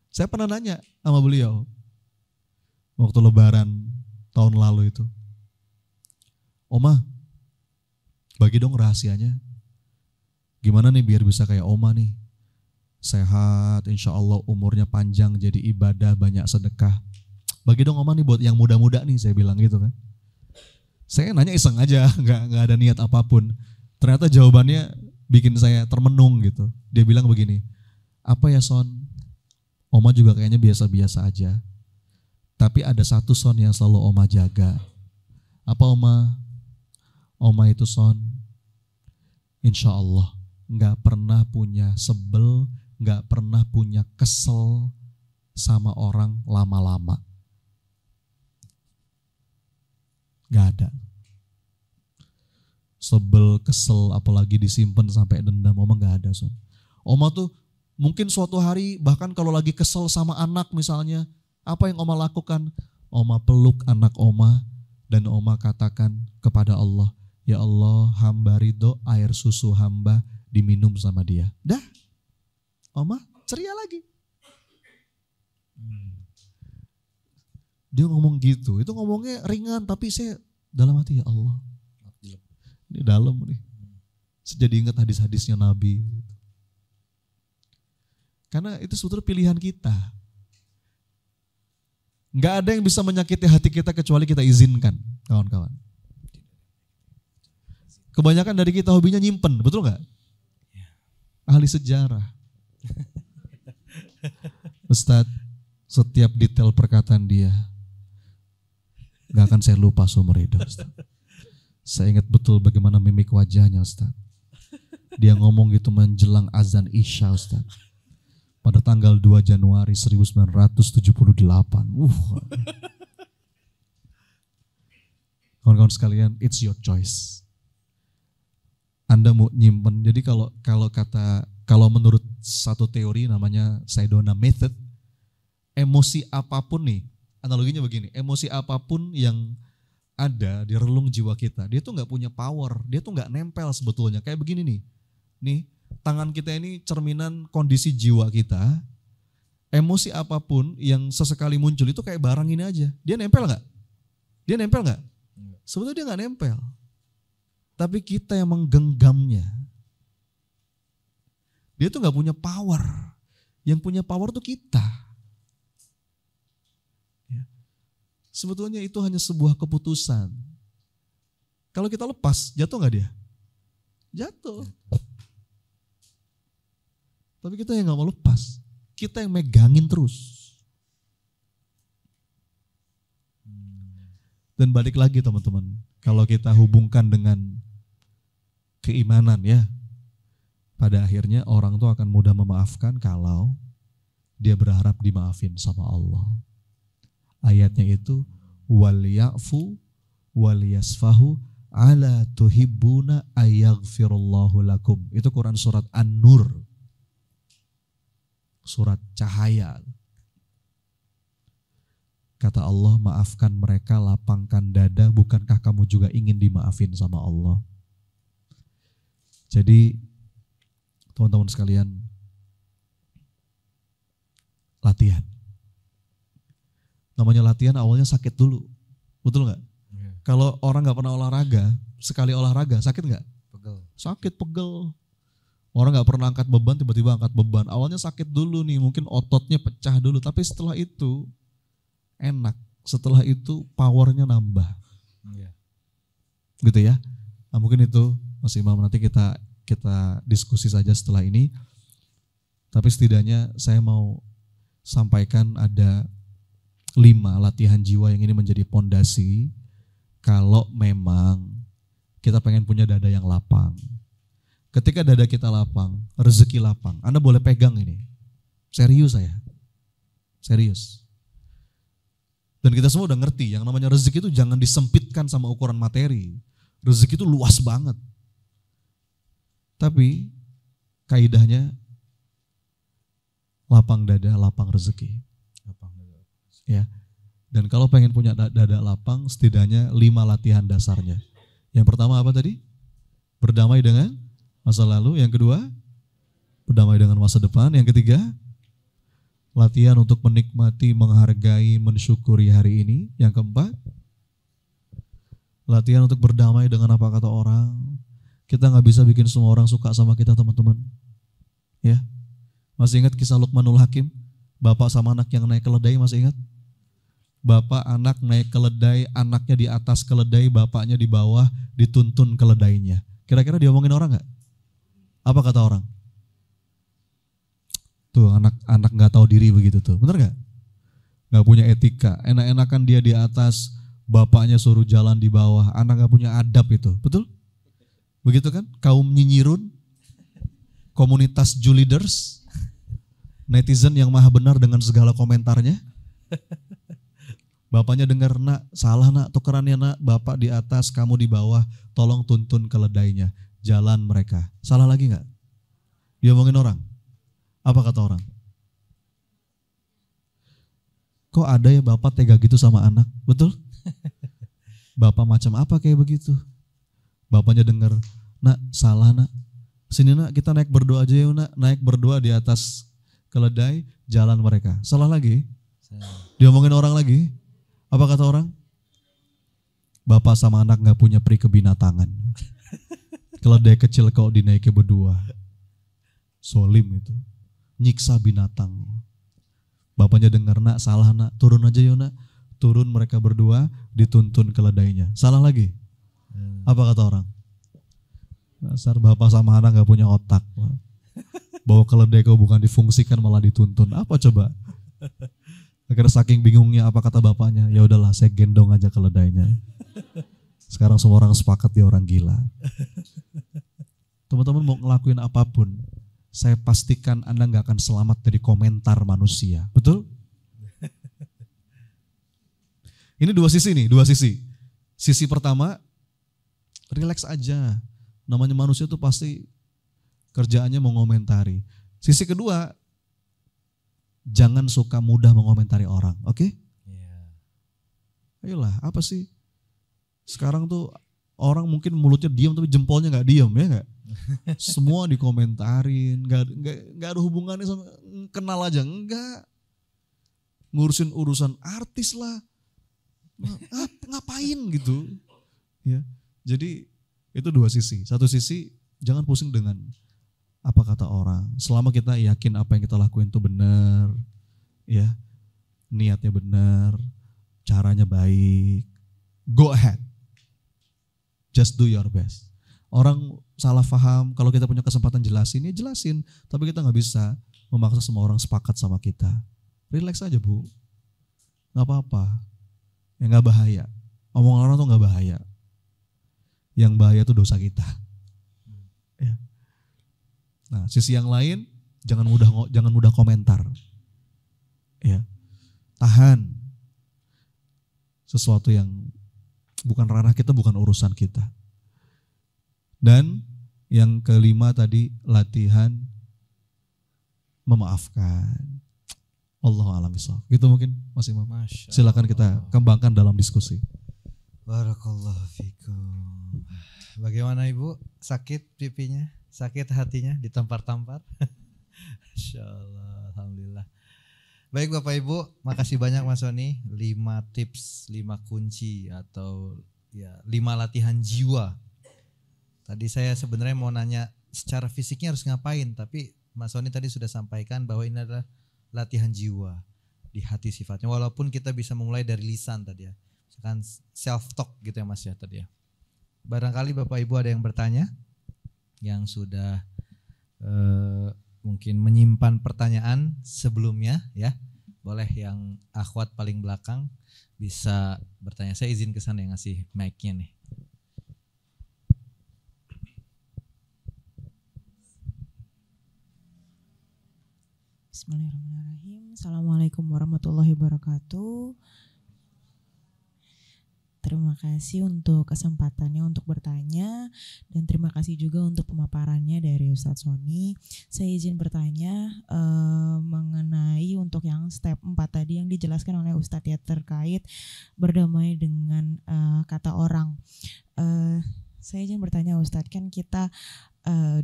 Saya pernah nanya sama beliau waktu lebaran tahun lalu itu. Oma, bagi dong rahasianya. Gimana nih biar bisa kayak Oma nih. Sehat, insya Allah umurnya panjang, jadi ibadah, banyak sedekah. Bagi dong Oma nih buat yang muda-muda nih, saya bilang gitu kan. Saya nanya iseng aja, nggak ada niat apapun. Ternyata jawabannya bikin saya termenung gitu. Dia bilang begini, apa ya Son? Oma juga kayaknya biasa-biasa aja. Tapi ada satu Son yang selalu Oma jaga. Apa Oma? Oma itu Son, insya Allah nggak pernah punya sebel, nggak pernah punya kesel sama orang lama-lama. Nggak ada. Sebel, kesel, apalagi disimpan sampai dendam, Oma nggak ada. Son. Oma tuh mungkin suatu hari bahkan kalau lagi kesel sama anak misalnya, apa yang Oma lakukan? Oma peluk anak Oma dan Oma katakan kepada Allah, ya Allah, hamba ridho air susu hamba diminum sama dia. Dah, Oma ceria lagi. Dia ngomong gitu, itu ngomongnya ringan tapi saya dalam hati, ya Allah, ini dalam nih. Saya jadi ingat hadis-hadisnya Nabi. Karena itu sebetulnya pilihan kita. Nggak ada yang bisa menyakiti hati kita kecuali kita izinkan, kawan-kawan. Kebanyakan dari kita hobinya nyimpen, betul nggak? Ahli sejarah. Ustadz, setiap detail perkataan dia gak akan saya lupa seumur hidup, Ustadz. Saya ingat betul bagaimana mimik wajahnya, Ustadz. Dia ngomong gitu menjelang azan Isya, Ustaz. Pada tanggal 2 Januari 1978. Kawan-kawan sekalian, it's your choice. Anda mau nyimpen. Jadi kalau menurut satu teori namanya Sedona Method, emosi apapun nih, analoginya begini, emosi apapun yang ada di relung jiwa kita, dia tuh nggak punya power, dia tuh nggak nempel sebetulnya. Kayak begini nih tangan kita ini cerminan kondisi jiwa kita. Emosi apapun yang sesekali muncul itu kayak barang ini aja, dia nempel nggak? Dia nempel nggak? Sebetulnya dia nggak nempel, tapi kita yang menggenggamnya. Dia tuh nggak punya power, yang punya power tuh kita. Sebetulnya itu hanya sebuah keputusan. Kalau kita lepas, jatuh nggak dia? Jatuh. Tapi kita yang nggak mau lepas, kita yang megangin terus. Dan balik lagi teman-teman, kalau kita hubungkan dengan keimanan ya, pada akhirnya orang tuh akan mudah memaafkan kalau dia berharap dimaafin sama Allah. Ayatnya itu wal ya'fu wal yasfahu ala tuhibbuna ayaghfirullahu lakum. Itu Quran surat An-Nur. Surat cahaya. Kata Allah, maafkan mereka, lapangkan dada, bukankah kamu juga ingin dimaafin sama Allah? Jadi teman-teman sekalian, latihan. Namanya latihan awalnya sakit dulu, betul nggak? Ya. Kalau orang nggak pernah olahraga, sekali olahraga sakit nggak? Pegel. Sakit, pegel. Orang nggak pernah angkat beban, tiba-tiba angkat beban. Awalnya sakit dulu nih, mungkin ototnya pecah dulu, tapi setelah itu enak. Setelah itu powernya nambah. Ya. Gitu ya. Nah, mungkin itu Mas Imam, nanti kita diskusi saja setelah ini. Tapi setidaknya saya mau sampaikan ada 5 latihan jiwa yang ini menjadi pondasi kalau memang kita pengen punya dada yang lapang. Ketika dada kita lapang, rezeki lapang. Anda boleh pegang ini. Serius saya. Serius. Dan kita semua udah ngerti yang namanya rezeki itu jangan disempitkan sama ukuran materi. Rezeki itu luas banget. Tapi kaidahnya lapang dada, lapang rezeki. Lapang dada. Ya. Dan kalau pengen punya dada lapang, setidaknya 5 latihan dasarnya. Yang pertama apa tadi? Berdamai dengan masa lalu. Yang kedua, berdamai dengan masa depan. Yang ketiga, latihan untuk menikmati, menghargai, mensyukuri hari ini. Yang keempat, latihan untuk berdamai dengan apa kata orang. Kita gak bisa bikin semua orang suka sama kita teman-teman. Ya, masih ingat kisah Luqmanul Hakim? Bapak sama anak yang naik keledai, masih ingat? Bapak anak naik keledai, anaknya di atas keledai, bapaknya di bawah, dituntun keledainya. Kira-kira diomongin orang gak? Apa kata orang? Tuh anak gak tahu diri begitu tuh, bener gak? Gak punya etika, enak-enakan dia di atas, bapaknya suruh jalan di bawah, anak gak punya adab itu, betul? Begitu kan? Kaum nyinyirun, komunitas Juliders, netizen yang maha benar dengan segala komentarnya. Bapaknya dengar, nak salah nak, tukerannya nak, bapak di atas, kamu di bawah, tolong tuntun keledainya. Jalan mereka, salah lagi gak? Dia ngomongin orang. Apa kata orang? Kok ada ya bapak tega gitu sama anak? Betul? Bapak macam apa kayak begitu? Bapaknya dengar, nak salah nak. Sini nak kita naik berdoa aja ya nak. Naik berdoa di atas keledai, jalan mereka. Salah lagi? Dia ngomongin orang lagi. Apa kata orang? Bapak sama anak gak punya peri kebinatangan. Keledai kecil kau dinaiki berdua. Solim itu. Nyiksa binatang. Bapaknya dengar, nak salah nak, turun aja yuk nak. Turun mereka berdua, dituntun keledainya. Salah lagi? Apa kata orang? Dasar bapak sama anak gak punya otak. Bawa keledai kau bukan difungsikan malah dituntun. Apa coba? Akhirnya saking bingungnya apa kata bapaknya? Ya udahlah saya gendong aja keledainya. Sekarang semua orang sepakat dia orang gila. Teman-teman mau ngelakuin apapun, saya pastikan Anda nggak akan selamat dari komentar manusia. Betul? Ini dua sisi nih, dua sisi. Sisi pertama, relax aja. Namanya manusia tuh pasti kerjaannya mengomentari. Sisi kedua, jangan suka mudah mengomentari orang, oke? Ayolah, apa sih? Sekarang tuh orang mungkin mulutnya diam tapi jempolnya nggak diam, ya nggak? Semua dikomentarin, nggak ada hubungannya sama kenal aja, enggak. Ngurusin urusan artis lah, ngapain gitu? Ya, jadi itu dua sisi. Satu sisi jangan pusing dengan apa kata orang. Selama kita yakin apa yang kita lakuin itu benar, ya, niatnya benar, caranya baik, go ahead, just do your best. Orang salah paham, kalau kita punya kesempatan jelasin, ya jelasin. Tapi kita nggak bisa memaksa semua orang sepakat sama kita. Relax aja Bu, nggak apa-apa, ya nggak bahaya. Omongan orang tuh nggak bahaya. Yang bahaya tuh dosa kita. Ya. Nah, sisi yang lain jangan mudah komentar. Ya. Tahan. Sesuatu yang bukan ranah kita, bukan urusan kita. Dan yang kelima tadi, latihan memaafkan. Allahu a'lam bishawab. Gitu mungkin Mas Imam. Silakan kita kembangkan dalam diskusi. Barakallahu fikum. Bagaimana Ibu? Sakit pipinya? Sakit hatinya ditampar-tampar? Insyaallah, alhamdulillah. Baik Bapak Ibu, makasih banyak Mas Sony. 5 tips, 5 kunci atau ya 5 latihan jiwa. Tadi saya sebenarnya mau nanya secara fisiknya harus ngapain, tapi Mas Sony tadi sudah sampaikan bahwa ini adalah latihan jiwa di hati sifatnya. Walaupun kita bisa memulai dari lisan tadi ya, misalkan self talk gitu ya Mas ya tadi ya. Barangkali Bapak Ibu ada yang bertanya, yang sudah mungkin menyimpan pertanyaan sebelumnya ya, boleh yang akhwat paling belakang bisa bertanya. Saya izin ke sana yang ngasih mic-nya nih. Bismillahirrahmanirrahim. Assalamualaikum warahmatullahi wabarakatuh. Terima kasih untuk kesempatannya untuk bertanya, dan terima kasih juga untuk pemaparannya dari Ustadz Sony. Saya izin bertanya mengenai untuk yang step 4 tadi yang dijelaskan oleh Ustadz ya, terkait berdamai dengan kata orang. Saya izin bertanya Ustadz, kan kita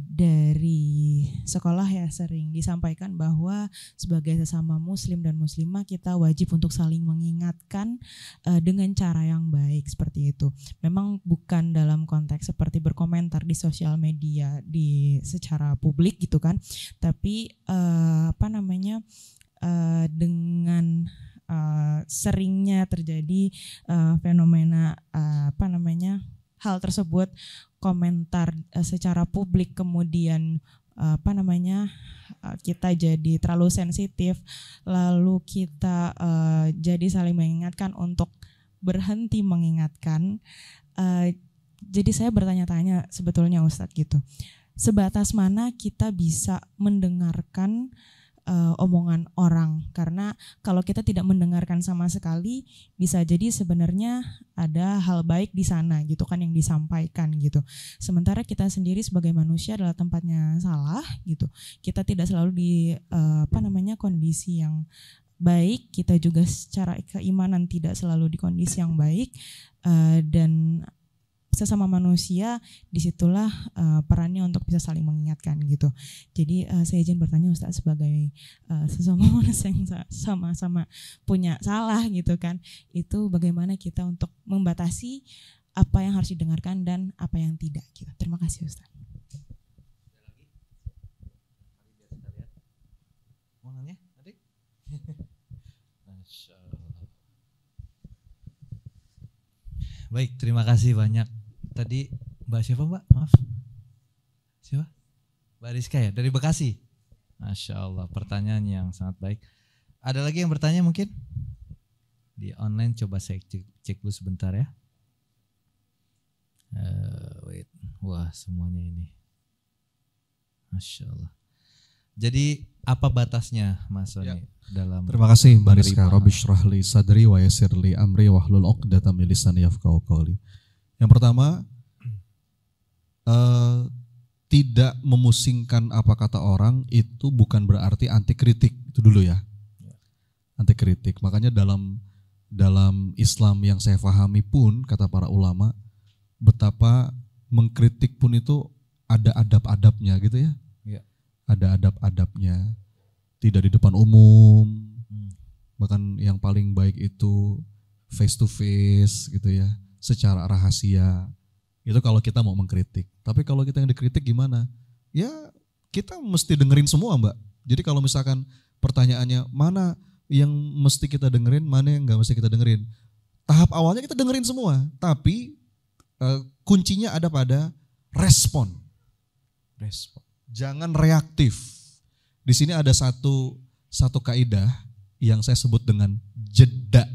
dari sekolah ya sering disampaikan bahwa sebagai sesama muslim dan muslimah kita wajib untuk saling mengingatkan dengan cara yang baik seperti itu. Memang bukan dalam konteks seperti berkomentar di sosial media di secara publik gitu kan, tapi dengan seringnya terjadi fenomena hal tersebut, komentar secara publik, kemudian kita jadi terlalu sensitif, lalu kita jadi saling mengingatkan untuk berhenti mengingatkan. Jadi saya bertanya-tanya sebetulnya Ustadz gitu, sebatas mana kita bisa mendengarkan omongan orang, karena kalau kita tidak mendengarkan sama sekali bisa jadi sebenarnya ada hal baik di sana gitu kan yang disampaikan gitu, sementara kita sendiri sebagai manusia adalah tempatnya salah gitu, kita tidak selalu di kondisi yang baik, kita juga secara keimanan tidak selalu di kondisi yang baik, dan sesama manusia disitulah perannya untuk bisa saling mengingatkan gitu. Jadi saya izin bertanya Ustaz, sebagai sesama manusia yang sama-sama punya salah gitu kan, itu bagaimana kita untuk membatasi apa yang harus didengarkan dan apa yang tidak gitu. Terima kasih Ustaz. Mau nanya adik? Masya Allah. Baik, terima kasih banyak. Tadi Mbak siapa Mbak? Maaf. Siapa? Mbak Rizka ya, dari Bekasi. Masya Allah, pertanyaan yang sangat baik. Ada lagi yang bertanya mungkin? Di online coba saya cek dulu sebentar ya. Wait, wah semuanya ini. Masya Allah. Jadi apa batasnya Mas Sony dalam Terima kasih Mbak Rizka. menerima? Rabbi shrah li sadri wa yassir li amri wahlul 'uqdatam min lisani yafqahu qawli. Yang pertama, tidak memusingkan apa kata orang itu bukan berarti anti kritik. Itu dulu ya. Anti kritik. Makanya dalam Islam yang saya pahami pun kata para ulama, betapa mengkritik pun itu ada adab-adabnya gitu ya. Ada adab-adabnya. Tidak di depan umum. Bahkan yang paling baik itu face to face gitu ya, secara rahasia. Itu kalau kita mau mengkritik. Tapi kalau kita yang dikritik gimana? Ya kita mesti dengerin semua Mbak. Jadi kalau misalkan pertanyaannya mana yang mesti kita dengerin, mana yang gak mesti kita dengerin. Tahap awalnya kita dengerin semua. Tapi kuncinya ada pada respon. Jangan reaktif. Di sini ada satu kaidah yang saya sebut dengan jeda.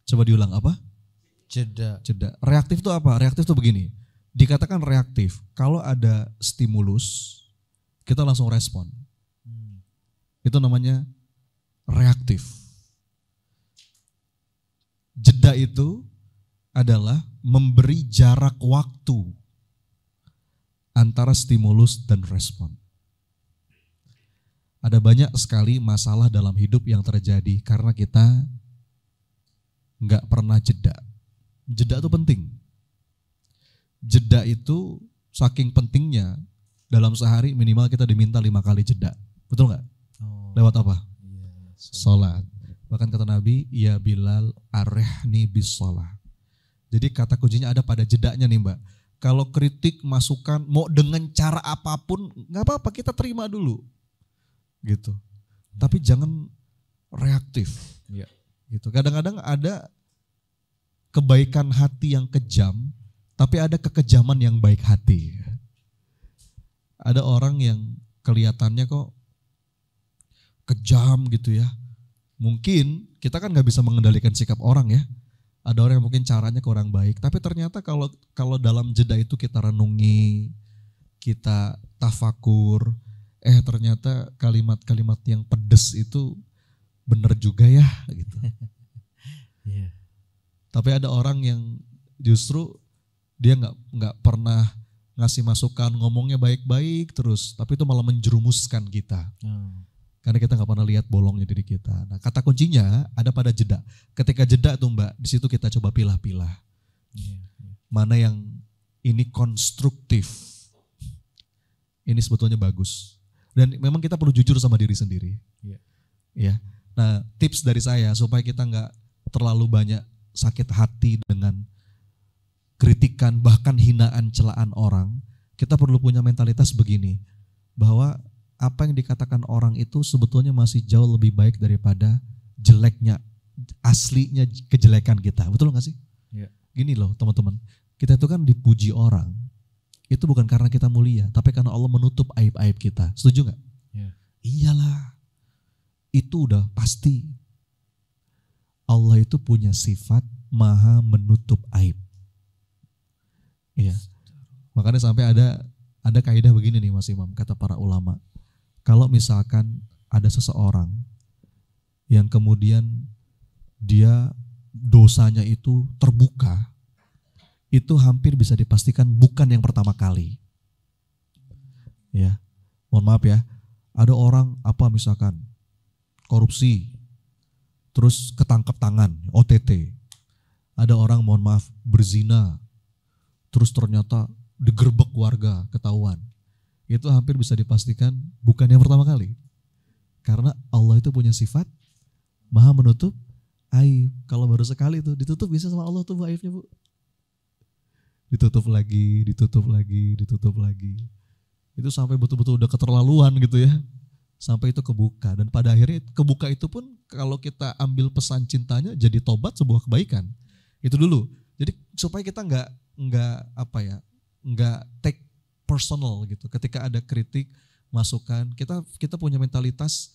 Coba diulang apa? Jeda. Reaktif itu apa? Reaktif itu begini. Dikatakan reaktif, kalau ada stimulus, kita langsung respon. Itu namanya reaktif. Jeda itu adalah memberi jarak waktu antara stimulus dan respon. Ada banyak sekali masalah dalam hidup yang terjadi karena kita nggak pernah jeda. Jeda itu penting. Jeda itu saking pentingnya dalam sehari minimal kita diminta 5 kali jeda. Betul nggak? Lewat apa? Sholat. Bahkan kata Nabi, ya Bilal arehni bis sholat. Jadi kata kuncinya ada pada jedanya nih Mbak. Kalau kritik, masukan, mau dengan cara apapun, nggak apa-apa kita terima dulu. Gitu. Tapi jangan reaktif. Gitu. Kadang-kadang ada kebaikan hati yang kejam, tapi ada kekejaman yang baik hati. Ada orang yang kelihatannya kok kejam gitu ya. Mungkin kita kan nggak bisa mengendalikan sikap orang ya. Ada orang yang mungkin caranya kurang baik, tapi ternyata kalau dalam jeda itu kita renungi, kita tafakur, ternyata kalimat-kalimat yang pedes itu benar juga ya gitu. Tapi ada orang yang justru dia nggak pernah ngasih masukan, ngomongnya baik-baik terus, tapi itu malah menjerumuskan kita. Karena kita nggak pernah lihat bolongnya diri kita. Nah, kata kuncinya ada pada jeda. Ketika jeda tuh Mbak, di situ kita coba pilah-pilah. Mana yang ini konstruktif, ini sebetulnya bagus. Dan memang kita perlu jujur sama diri sendiri. Ya. Nah, tips dari saya supaya kita nggak terlalu banyak sakit hati dengan kritikan, bahkan hinaan, celaan orang, kita perlu punya mentalitas begini, bahwa apa yang dikatakan orang itu sebetulnya masih jauh lebih baik daripada jeleknya, aslinya kejelekan kita. Betul gak sih? Gini loh teman-teman, kita itu kan dipuji orang, itu bukan karena kita mulia, tapi karena Allah menutup aib-aib kita. Setuju gak? Iyalah, itu udah pasti. Allah itu punya sifat maha menutup aib. Iya. Makanya sampai ada kaidah begini nih Mas Imam, kata para ulama. Kalau misalkan ada seseorang yang kemudian dia dosanya itu terbuka, itu hampir bisa dipastikan bukan yang pertama kali. Ya, mohon maaf ya, ada orang misalkan korupsi, terus ketangkep tangan, OTT. Ada orang mohon maaf berzina, terus ternyata digerebek warga, ketahuan. Itu hampir bisa dipastikan bukan yang pertama kali. Karena Allah itu punya sifat maha menutup aib. Kalau baru sekali itu ditutup bisa sama Allah tuh aibnya Bu. Ditutup lagi, ditutup lagi, ditutup lagi. Itu sampai betul-betul udah keterlaluan gitu ya. Sampai itu kebuka. Dan pada akhirnya kebuka itu pun kalau kita ambil pesan cintanya jadi tobat sebuah kebaikan. Itu dulu. Jadi supaya kita nggak take personal gitu. Ketika ada kritik, masukan, kita punya mentalitas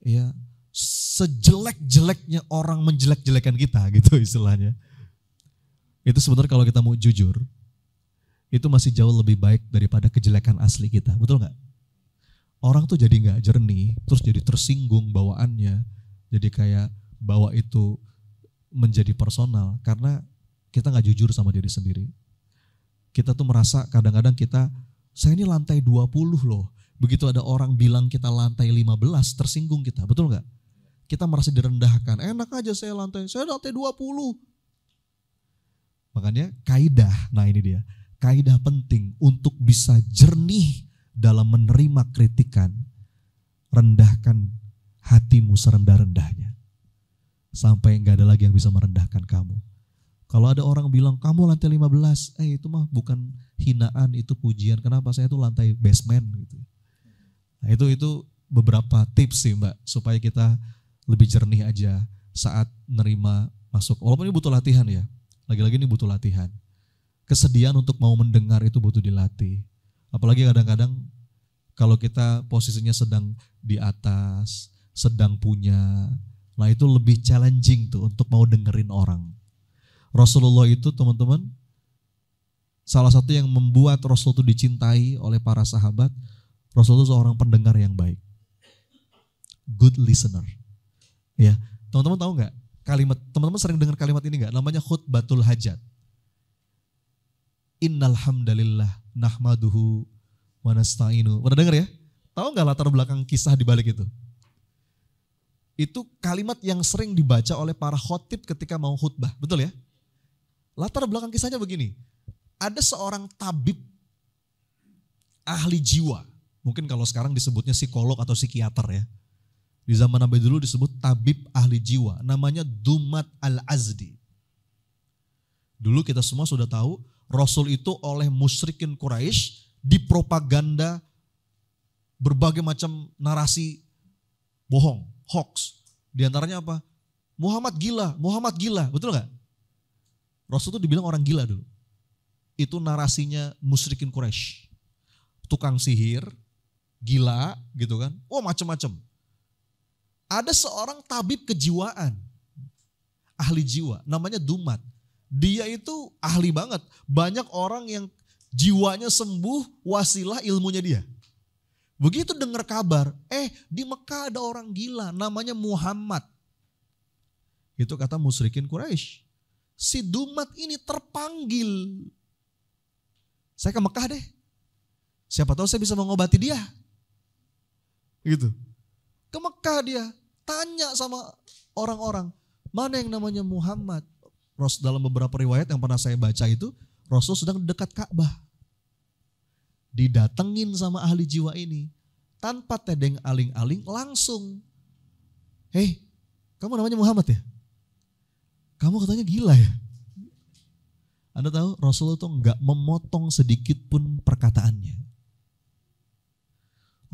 ya sejelek-jeleknya orang menjelek-jelekan kita gitu istilahnya. Itu sebenarnya kalau kita mau jujur, itu masih jauh lebih baik daripada kejelekan asli kita, betul nggak? Orang tuh jadi nggak jernih, terus jadi tersinggung bawaannya, jadi kayak bawa itu menjadi personal karena kita nggak jujur sama diri sendiri. Kita tuh merasa kadang-kadang saya ini lantai 20 loh, begitu ada orang bilang kita lantai 15 tersinggung kita, betul nggak? Kita merasa direndahkan, enak aja saya lantai 20. Makanya kaidah, nah ini dia. Kaidah penting untuk bisa jernih dalam menerima kritikan, rendahkan hatimu serendah-rendahnya. Sampai gak ada lagi yang bisa merendahkan kamu. Kalau ada orang bilang, kamu lantai 15, itu mah bukan hinaan, itu pujian. Kenapa? Saya itu lantai basement gitu. Nah itu beberapa tips sih Mbak, supaya kita lebih jernih aja saat nerima masuk. Walaupun ini butuh latihan ya, lagi-lagi ini butuh latihan. Kesediaan untuk mau mendengar itu butuh dilatih. Apalagi kadang-kadang kalau kita posisinya sedang di atas, sedang punya, nah itu lebih challenging tuh untuk mau dengerin orang. Rasulullah itu teman-teman, salah satu yang membuat Rasul itu dicintai oleh para sahabat, Rasul itu seorang pendengar yang baik. Good listener. Ya, teman-teman tahu nggak kalimat, teman-teman sering dengar kalimat ini nggak? Namanya khutbatul hajat. Innal hamdalillah nahmaduhu wa nasta'inu. Pernah dengar ya? Tahu nggak latar belakang kisah di balik itu? Itu kalimat yang sering dibaca oleh para khotib ketika mau khutbah, betul ya? Latar belakang kisahnya begini. Ada seorang tabib ahli jiwa. Mungkin kalau sekarang disebutnya psikolog atau psikiater ya. Di zaman Nabi dulu disebut tabib ahli jiwa. Namanya Dumat al-Azdi. Dulu kita semua sudah tahu Rasul itu oleh musyrikin Quraisy dipropaganda berbagai macam narasi bohong, hoax. Di antaranya apa? Muhammad gila, betul nggak? Rasul itu dibilang orang gila dulu. Itu narasinya musyrikin Quraisy. Tukang sihir, gila gitu kan. Oh macam-macam. Ada seorang tabib kejiwaan, ahli jiwa, namanya Dumat. Dia itu ahli banget. Banyak orang yang jiwanya sembuh, wasilah ilmunya dia. Begitu dengar kabar, di Mekah ada orang gila namanya Muhammad. Itu kata musyrikin Quraisy. Si Dumat ini terpanggil. Saya ke Mekah deh. Siapa tahu saya bisa mengobati dia. Gitu. Ke Mekah dia, tanya sama orang-orang, mana yang namanya Muhammad? Dalam beberapa riwayat yang pernah saya baca itu, Rasul sedang dekat Ka'bah. Didatengin sama ahli jiwa ini. Tanpa tedeng aling-aling langsung. Kamu namanya Muhammad ya? Kamu katanya gila ya? Anda tahu Rasul itu enggak memotong sedikit pun perkataannya.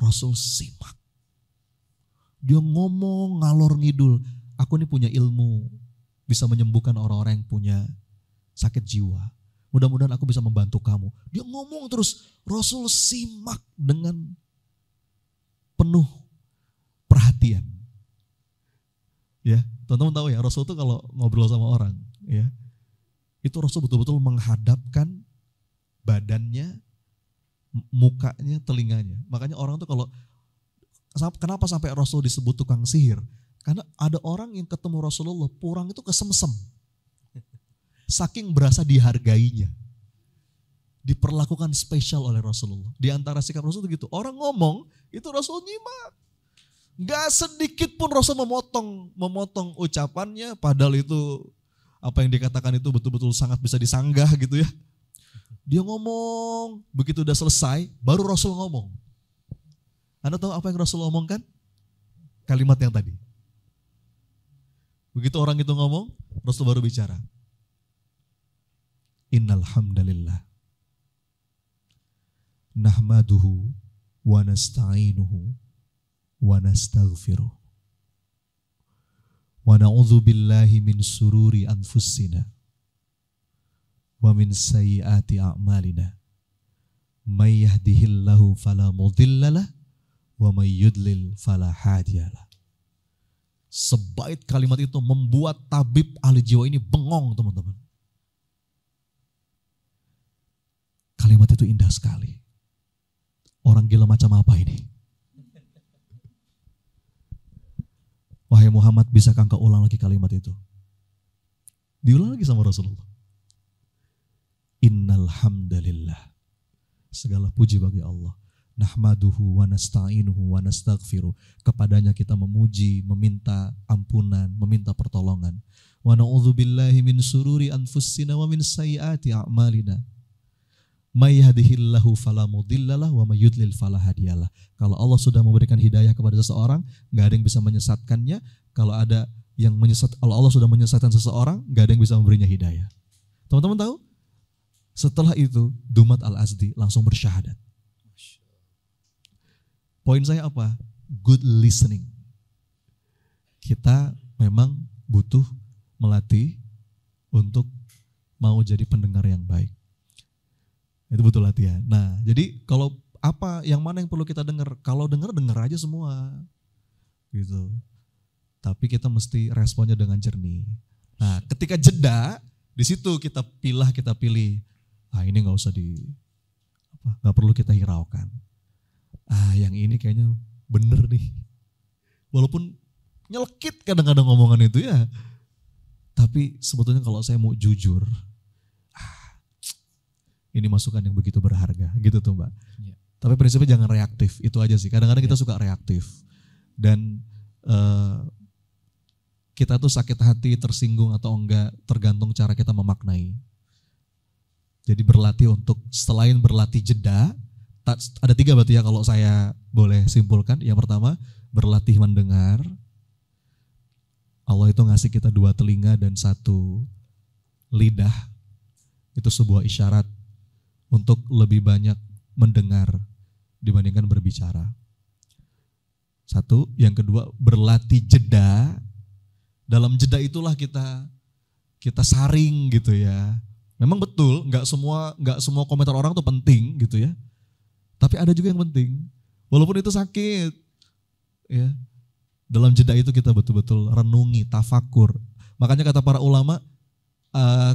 Rasul simak. Dia ngomong ngalor ngidul. Aku ini punya ilmu. Bisa menyembuhkan orang-orang yang punya sakit jiwa. Mudah-mudahan aku bisa membantu kamu. Dia ngomong terus, Rasul simak dengan penuh perhatian. Ya, teman-teman tahu ya, Rasul itu kalau ngobrol sama orang, ya, itu Rasul betul-betul menghadapkan badannya, mukanya, telinganya. Makanya orang tuh kalau, kenapa sampai Rasul disebut tukang sihir? Karena ada orang yang ketemu Rasulullah, pulang itu kesemsem. Saking berasa dihargainya. Diperlakukan spesial oleh Rasulullah. Di antara sikap Rasul itu gitu. Orang ngomong, itu Rasul nyimak. Gak sedikit pun Rasul memotong ucapannya, padahal itu apa yang dikatakan itu betul-betul sangat bisa disanggah gitu ya. Dia ngomong, begitu udah selesai, baru Rasul ngomong. Anda tahu apa yang Rasul omongkan? Kalimat yang tadi. Begitu orang itu ngomong, Rasul baru bicara. Innal hamdalillah nahmaduhu wa nasta'inuhu wa nastaghfiruh wa na'udzu billahi min sururi anfusina wa min sayyiati a'malina may yahdihillahu fala mudhillalah wa may yudlil fala hadiyalah. Sebaik kalimat itu membuat tabib ahli jiwa ini bengong, teman-teman. Kalimat itu indah sekali. Orang gila macam apa ini? Wahai Muhammad, bisakah engkau ulang lagi kalimat itu? Diulang lagi sama Rasulullah. Innal hamdalillah. Segala puji bagi Allah. Nahmaduhu wa nasta'inuhu wa nastaghfiruh. Kepadanya kita memuji, meminta ampunan, meminta pertolongan. Wa na'udzubillahi min sururi anfusina wa min sayyiati a'malina. May yahdihillahu fala mudhillalah wa may yudlil fala hadiyalah. Kalau Allah sudah memberikan hidayah kepada seseorang, enggak ada yang bisa menyesatkannya. Kalau ada yang kalau Allah sudah menyesatkan seseorang, enggak ada yang bisa memberinya hidayah. Teman-teman tahu? Setelah itu, Dumat Al-Azdi langsung bersyahadat. Poin saya apa? Good listening. Kita memang butuh melatih untuk mau jadi pendengar yang baik. Itu butuh latihan. Nah, jadi kalau yang mana yang perlu kita dengar? Kalau dengar aja semua, gitu. Tapi kita mesti responnya dengan jernih. Nah, ketika jeda, di situ kita pilih. Ini nggak usah nggak perlu kita hiraukan. Yang ini kayaknya bener nih. Walaupun nyelekit kadang-kadang ngomongan itu ya. Tapi sebetulnya kalau saya mau jujur, ini masukan yang begitu berharga, gitu tuh Mbak. Ya. Tapi prinsipnya jangan reaktif, itu aja sih. Kadang-kadang kita suka reaktif. Dan kita tuh sakit hati, tersinggung atau enggak, tergantung cara kita memaknai. Jadi berlatih untuk, selain berlatih jeda, ada 3 berarti ya kalau saya boleh simpulkan. Yang pertama, berlatih mendengar. Allah itu ngasih kita 2 telinga dan 1 lidah. Itu sebuah isyarat untuk lebih banyak mendengar dibandingkan berbicara. 1, yang kedua berlatih jeda. Dalam jeda itulah kita saring gitu ya. Memang betul, nggak semua komentar orang tuh penting gitu ya. Tapi ada juga yang penting, walaupun itu sakit. Ya, dalam jeda itu kita betul-betul renungi, tafakur. Makanya kata para ulama,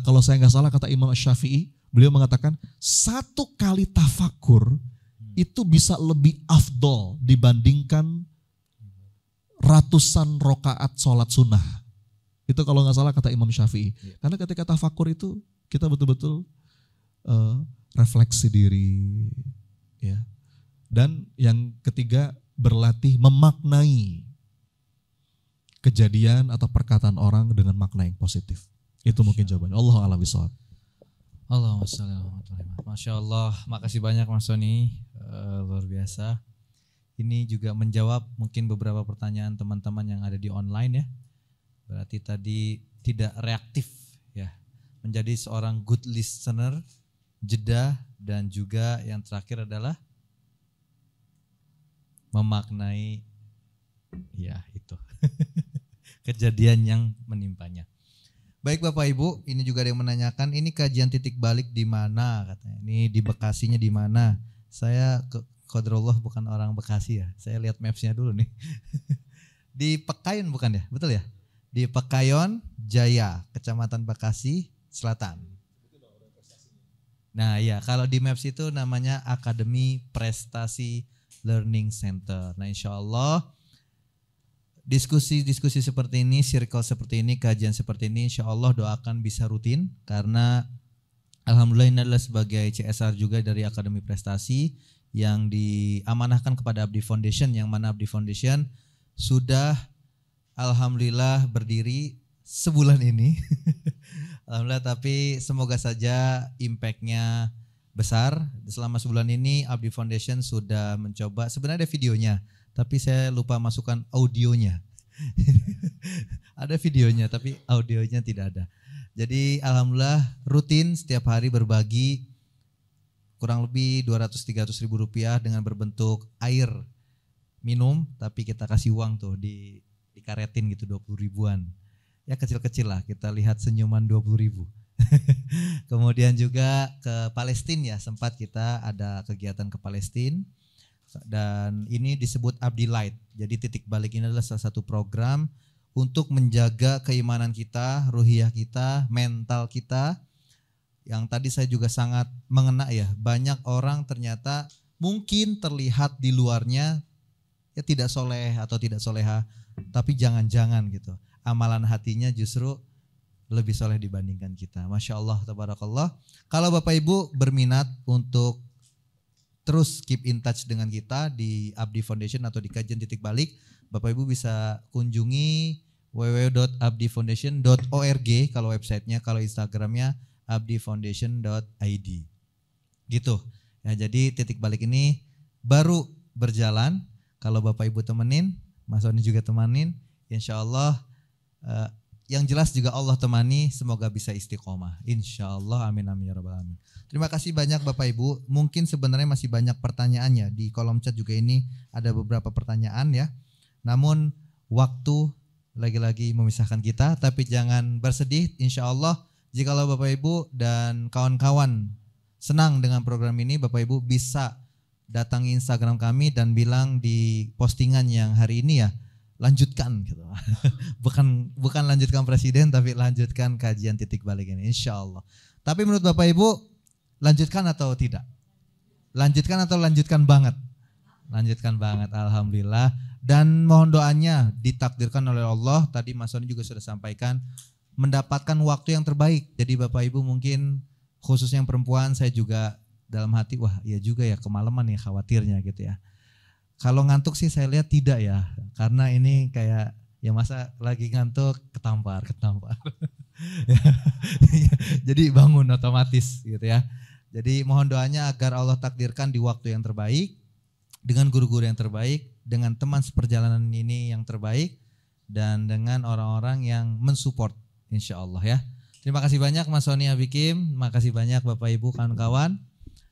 kalau saya nggak salah kata Imam Syafi'i, beliau mengatakan 1 kali tafakur itu bisa lebih afdol dibandingkan ratusan rokaat sholat sunnah. Itu kalau nggak salah kata Imam Syafi'i. Karena ketika tafakur itu kita betul-betul refleksi diri. Ya. Dan yang ketiga, berlatih memaknai kejadian atau perkataan orang dengan makna yang positif. Itu mungkin jawabannya. Allahu a'lam bishawab. Allahumma sholli ala Muhammad. Masya Allah, makasih banyak Mas Sony, luar biasa. Ini juga menjawab mungkin beberapa pertanyaan teman-teman yang ada di online ya. Berarti tadi tidak reaktif ya, menjadi seorang good listener, jeda, dan juga yang terakhir adalah memaknai ya itu kejadian yang menimpanya. Baik Bapak Ibu, ini juga ada yang menanyakan, ini kajian titik balik di mana katanya. Ini di Bekasinya di mana? Saya qadrallah bukan orang Bekasi ya. Saya lihat mapsnya dulu nih. Di Pekayon bukan ya? Betul ya? Di Pekayon Jaya, Kecamatan Bekasi Selatan. Nah ya, kalau di maps itu namanya Akademi Prestasi Learning Center. Nah insya Allah diskusi-diskusi seperti ini, circle seperti ini, kajian seperti ini insya Allah doakan bisa rutin. Karena alhamdulillah ini adalah sebagai CSR juga dari Akademi Prestasi yang diamanahkan kepada Abdi Foundation, yang mana Abdi Foundation sudah alhamdulillah berdiri sebulan ini. Alhamdulillah, tapi semoga saja impact-nya besar. Selama sebulan ini Abdi Foundation sudah mencoba, sebenarnya ada videonya, tapi saya lupa masukkan audionya. Ada videonya tapi audionya tidak ada. Jadi alhamdulillah rutin setiap hari berbagi kurang lebih 200-300 ribu rupiah dengan berbentuk air minum, tapi kita kasih uang tuh dikaretin gitu 20 ribuan. Ya kecil-kecil lah, kita lihat senyuman 20 ribu. Kemudian juga ke Palestina ya, sempat kita ada kegiatan ke Palestina. Dan ini disebut Abdi Light. Jadi titik balik ini adalah salah satu program untuk menjaga keimanan kita, ruhiyah kita, mental kita, yang tadi saya juga sangat mengena ya. Banyak orang ternyata mungkin terlihat di luarnya ya tidak soleh atau tidak soleha, tapi jangan-jangan gitu amalan hatinya justru lebih soleh dibandingkan kita. Masya Allah, tabarakallah. Kalau Bapak Ibu berminat untuk terus keep in touch dengan kita di Abdi Foundation atau di Kajian Titik Balik, Bapak Ibu bisa kunjungi www.abdifoundation.org kalau websitenya, kalau Instagramnya abdifoundation.id gitu ya. Jadi Titik Balik ini baru berjalan, kalau Bapak Ibu temenin, Mas Oni juga temanin, insya Allah yang jelas juga Allah temani, semoga bisa istiqomah, insya Allah, amin amin ya rabbal alamin. Terima kasih banyak Bapak Ibu. Mungkin sebenarnya masih banyak pertanyaannya, di kolom chat juga ini ada beberapa pertanyaan ya. Namun waktu lagi-lagi memisahkan kita, tapi jangan bersedih, insya Allah jikalau Bapak Ibu dan kawan-kawan senang dengan program ini, Bapak Ibu bisa datangi Instagram kami dan bilang di postingan yang hari ini ya, lanjutkan gitu. bukan lanjutkan presiden, tapi lanjutkan kajian Titik Balik ini, insya Allah. Tapi menurut Bapak Ibu, lanjutkan atau tidak? Lanjutkan atau lanjutkan banget? Lanjutkan banget, alhamdulillah. Dan mohon doanya ditakdirkan oleh Allah. Tadi Mas Soni juga sudah sampaikan, mendapatkan waktu yang terbaik. Jadi Bapak Ibu mungkin khususnya yang perempuan, saya juga dalam hati, wah iya juga ya, kemalaman ya khawatirnya gitu ya. Kalau ngantuk sih saya lihat tidak ya, karena ini kayak ya masa lagi ngantuk ketampar. Jadi bangun otomatis gitu ya. Jadi mohon doanya agar Allah takdirkan di waktu yang terbaik, dengan guru-guru yang terbaik, dengan teman seperjalanan ini yang terbaik, dan dengan orang-orang yang mensupport insya Allah ya. Terima kasih banyak Mas Soni Abikim, makasih banyak Bapak Ibu kawan-kawan.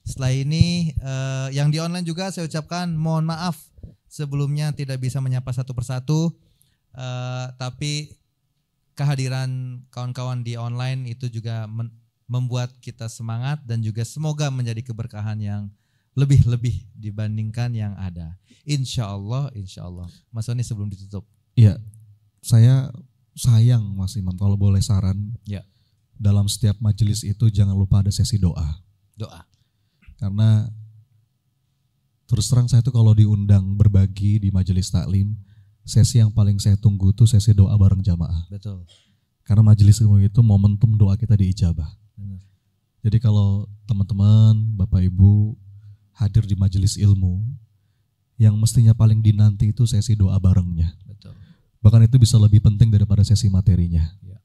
Setelah ini yang di online juga saya ucapkan mohon maaf sebelumnya tidak bisa menyapa satu persatu, tapi kehadiran kawan-kawan di online itu juga membuat kita semangat dan juga semoga menjadi keberkahan yang lebih-lebih dibandingkan yang ada. Insya Allah. Mas Soni sebelum ditutup. Iya, saya sayang Mas Iman kalau boleh saran. Ya. Dalam setiap majelis itu jangan lupa ada sesi doa. Doa. Karena terus terang saya tuh kalau diundang berbagi di majelis taklim, sesi yang paling saya tunggu tuh sesi doa bareng jamaah. Betul. Karena majelis ilmu itu momentum doa kita diijabah. Benar. Jadi kalau teman-teman, Bapak Ibu hadir di majelis ilmu, yang mestinya paling dinanti itu sesi doa barengnya. Betul. Bahkan itu bisa lebih penting daripada sesi materinya. Ya.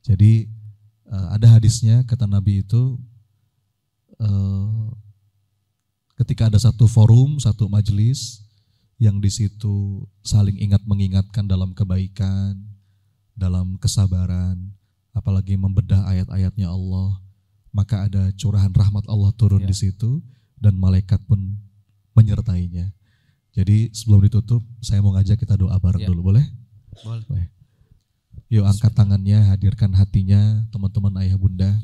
Jadi ada hadisnya, kata Nabi itu, ketika ada satu forum, satu majelis yang di situ saling ingat mengingatkan dalam kebaikan, dalam kesabaran, apalagi membedah ayat-ayatnya Allah, maka ada curahan rahmat Allah turun di situ dan malaikat pun menyertainya. Jadi sebelum ditutup, saya mau ngajak kita doa bareng dulu, boleh? Boleh. Yuk angkat tangannya, hadirkan hatinya, teman-teman ayah bunda.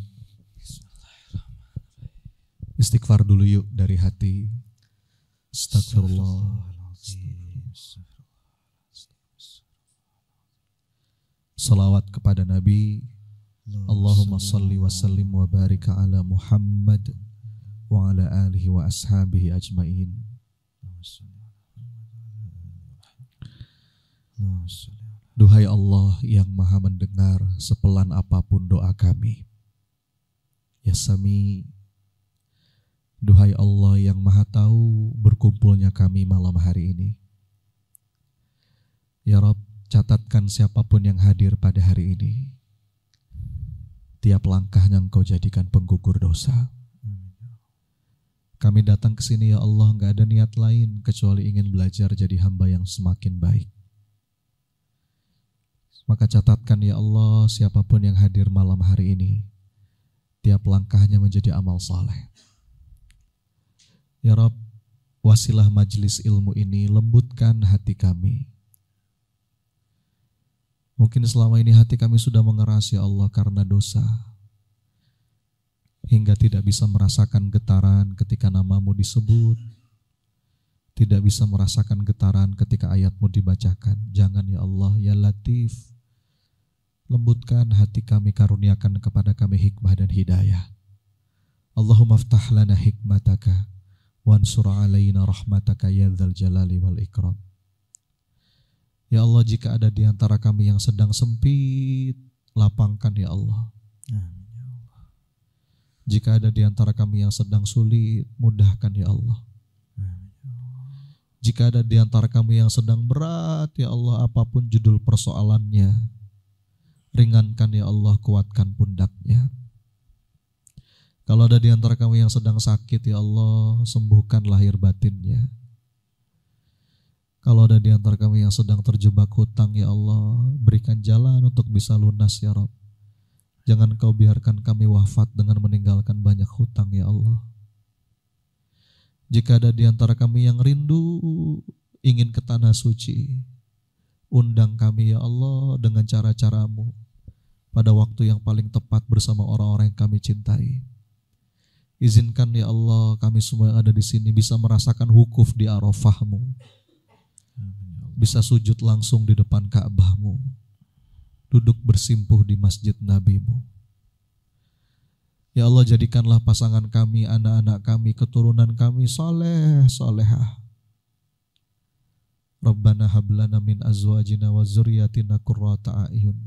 Istighfar dulu yuk dari hati. Astagfirullah. Salawat kepada Nabi. Allahumma salli wa sallim wa barik ala Muhammad wa ala alihi wa ashabihi ajmain. Duhai Allah yang maha mendengar sepelan apapun doa kami. Ya Sami. Duhai Allah yang maha tahu berkumpulnya kami malam hari ini. Ya Rabb, catatkan siapapun yang hadir pada hari ini. Tiap langkahnya Engkau jadikan penggugur dosa. Kami datang ke sini ya Allah, gak ada niat lain kecuali ingin belajar jadi hamba yang semakin baik. Maka catatkan ya Allah siapapun yang hadir malam hari ini, tiap langkahnya menjadi amal saleh. Ya Rabb, wasilah majelis ilmu ini lembutkan hati kami. Mungkin selama ini hati kami sudah mengeras ya Allah karena dosa, hingga tidak bisa merasakan getaran ketika namamu disebut, tidak bisa merasakan getaran ketika ayatmu dibacakan. Jangan ya Allah, ya Latif, lembutkan hati kami, karuniakan kepada kami hikmah dan hidayah. Allahumma aftah lana hikmataka wansur alaina rahmataka ya dzal jalali wal ikram. Ya Allah, jika ada di antara kami yang sedang sempit, lapangkan ya Allah. Jika ada di antara kami yang sedang sulit, mudahkan ya Allah. Jika ada di antara kami yang sedang berat, ya Allah, apapun judul persoalannya, ringankan ya Allah, kuatkan pundaknya. Kalau ada di antara kami yang sedang sakit, ya Allah, sembuhkan lahir batinnya. Kalau ada di antara kami yang sedang terjebak hutang, ya Allah, berikan jalan untuk bisa lunas ya Rabb. Jangan Kau biarkan kami wafat dengan meninggalkan banyak hutang ya Allah. Jika ada di antara kami yang rindu ingin ke tanah suci, undang kami ya Allah dengan cara-Cara-Mu pada waktu yang paling tepat bersama orang-orang yang kami cintai. Izinkan ya Allah kami semua yang ada di sini bisa merasakan wukuf di Arafah-Mu, bisa sujud langsung di depan Ka'bah-Mu, duduk bersimpuh di masjid Nabi-Mu. Ya Allah, jadikanlah pasangan kami, anak-anak kami, keturunan kami saleh, salehah. Rabbana hablana min azwajina wa zurriyatina qurrata a'yun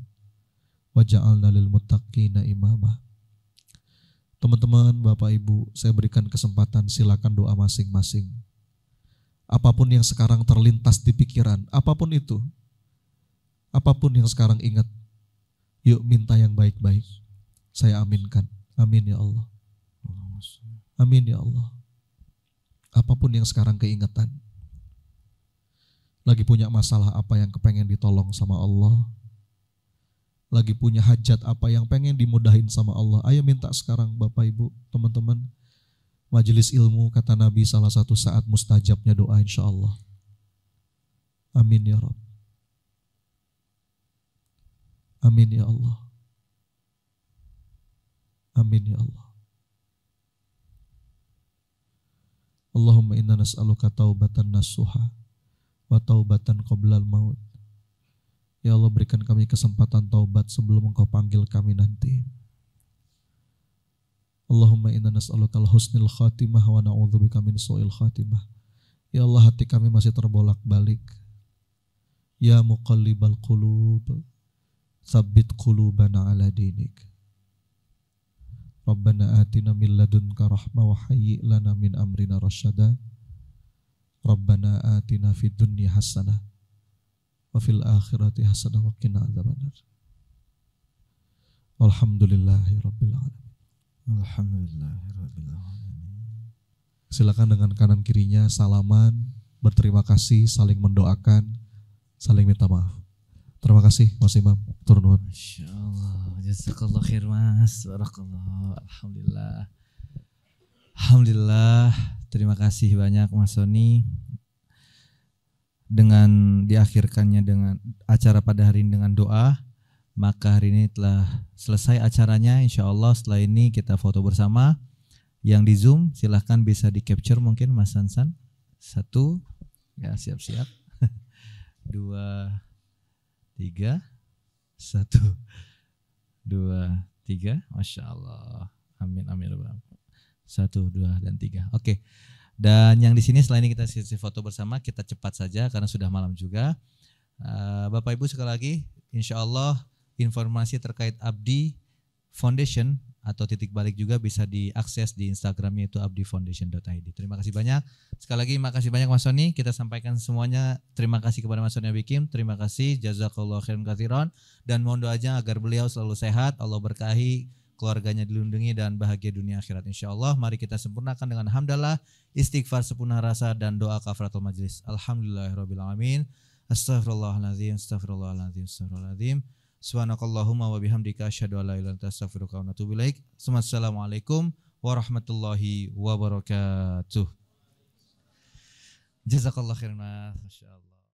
waj'alna lil muttaqina imama. Teman-teman, Bapak Ibu, saya berikan kesempatan, silakan doa masing-masing. Apapun yang sekarang terlintas di pikiran, apapun itu, apapun yang sekarang ingat, yuk minta yang baik-baik. Saya aminkan. Amin ya Allah. Amin ya Allah. Apapun yang sekarang keingatan, lagi punya masalah apa yang kepengen ditolong sama Allah, lagi punya hajat apa yang pengen dimudahin sama Allah, ayo minta sekarang Bapak Ibu, teman-teman. Majelis ilmu, kata Nabi, salah satu saat mustajabnya doa insya Allah. Amin ya Rabb. Amin ya Allah. Amin ya Allah. Allahumma inna nas'aluka taubatan nasuha wa taubatan qoblal maut. Ya Allah, berikan kami kesempatan taubat sebelum Engkau panggil kami nanti. Allahumma inna nas'aluka al-husnil khatimah wa na'udzubika min su'il khatimah. Ya Allah, hati kami masih terbolak-balik. Ya muqallibal qulub, tsabbit qulubana ala dinik. Rabbana atina min ladunka rahmah wa hayyi' lana min amrina rasyada. Rabbana atina fid dunya hasanah wa fil akhirati hasanah wa qina adzabannar. Alhamdulillahi rabbil alamin. Alhamdulillahi rabbil alamin. Silakan dengan kanan kirinya salaman, berterima kasih, saling mendoakan, saling minta maaf. Terima kasih Mas Imam, turun. Insyaallah. Jazakallah khair Mas. Barakallah. Alhamdulillah. Alhamdulillah. Terima kasih banyak Mas Sony. Dengan diakhirkannya dengan acara pada hari ini dengan doa, maka hari ini telah selesai acaranya. Insyaallah setelah ini kita foto bersama. Yang di Zoom silahkan bisa di capture mungkin Mas Sansan. 1, ya siap-siap. 2, 3, 1, 2, 3, Masya Allah, amin amin. 1, 2, dan 3. Oke. Dan yang di sini setelah ini kita sesi foto bersama, kita cepat saja karena sudah malam juga. Bapak Ibu sekali lagi, insya Allah informasi terkait Abdi Foundation atau titik balik juga bisa diakses di Instagramnya itu abdifoundation.id. Terima kasih banyak. Sekali lagi makasih banyak Mas Sony. Kita sampaikan semuanya terima kasih kepada Mas Sony Abikim. Terima kasih, jazakallahu khairan katsiran, dan mohon doanya agar beliau selalu sehat, Allah berkahi, keluarganya dilindungi dan bahagia dunia akhirat insyaallah. Mari kita sempurnakan dengan hamdalah, istighfar sepenuh rasa dan doa kafaratul majlis. Alhamdulillahirabbil alamin. Astaghfirullahalazim, astaghfirullahalazim, astaghfirullahalazim. Subhanakallahumma wa bihamdika asyhadu an la ilaha illa anta astaghfiruka wa atubu ilaik. Assalamualaikum warahmatullahi wabarakatuh. Jazakallahu khairan. Masyaallah.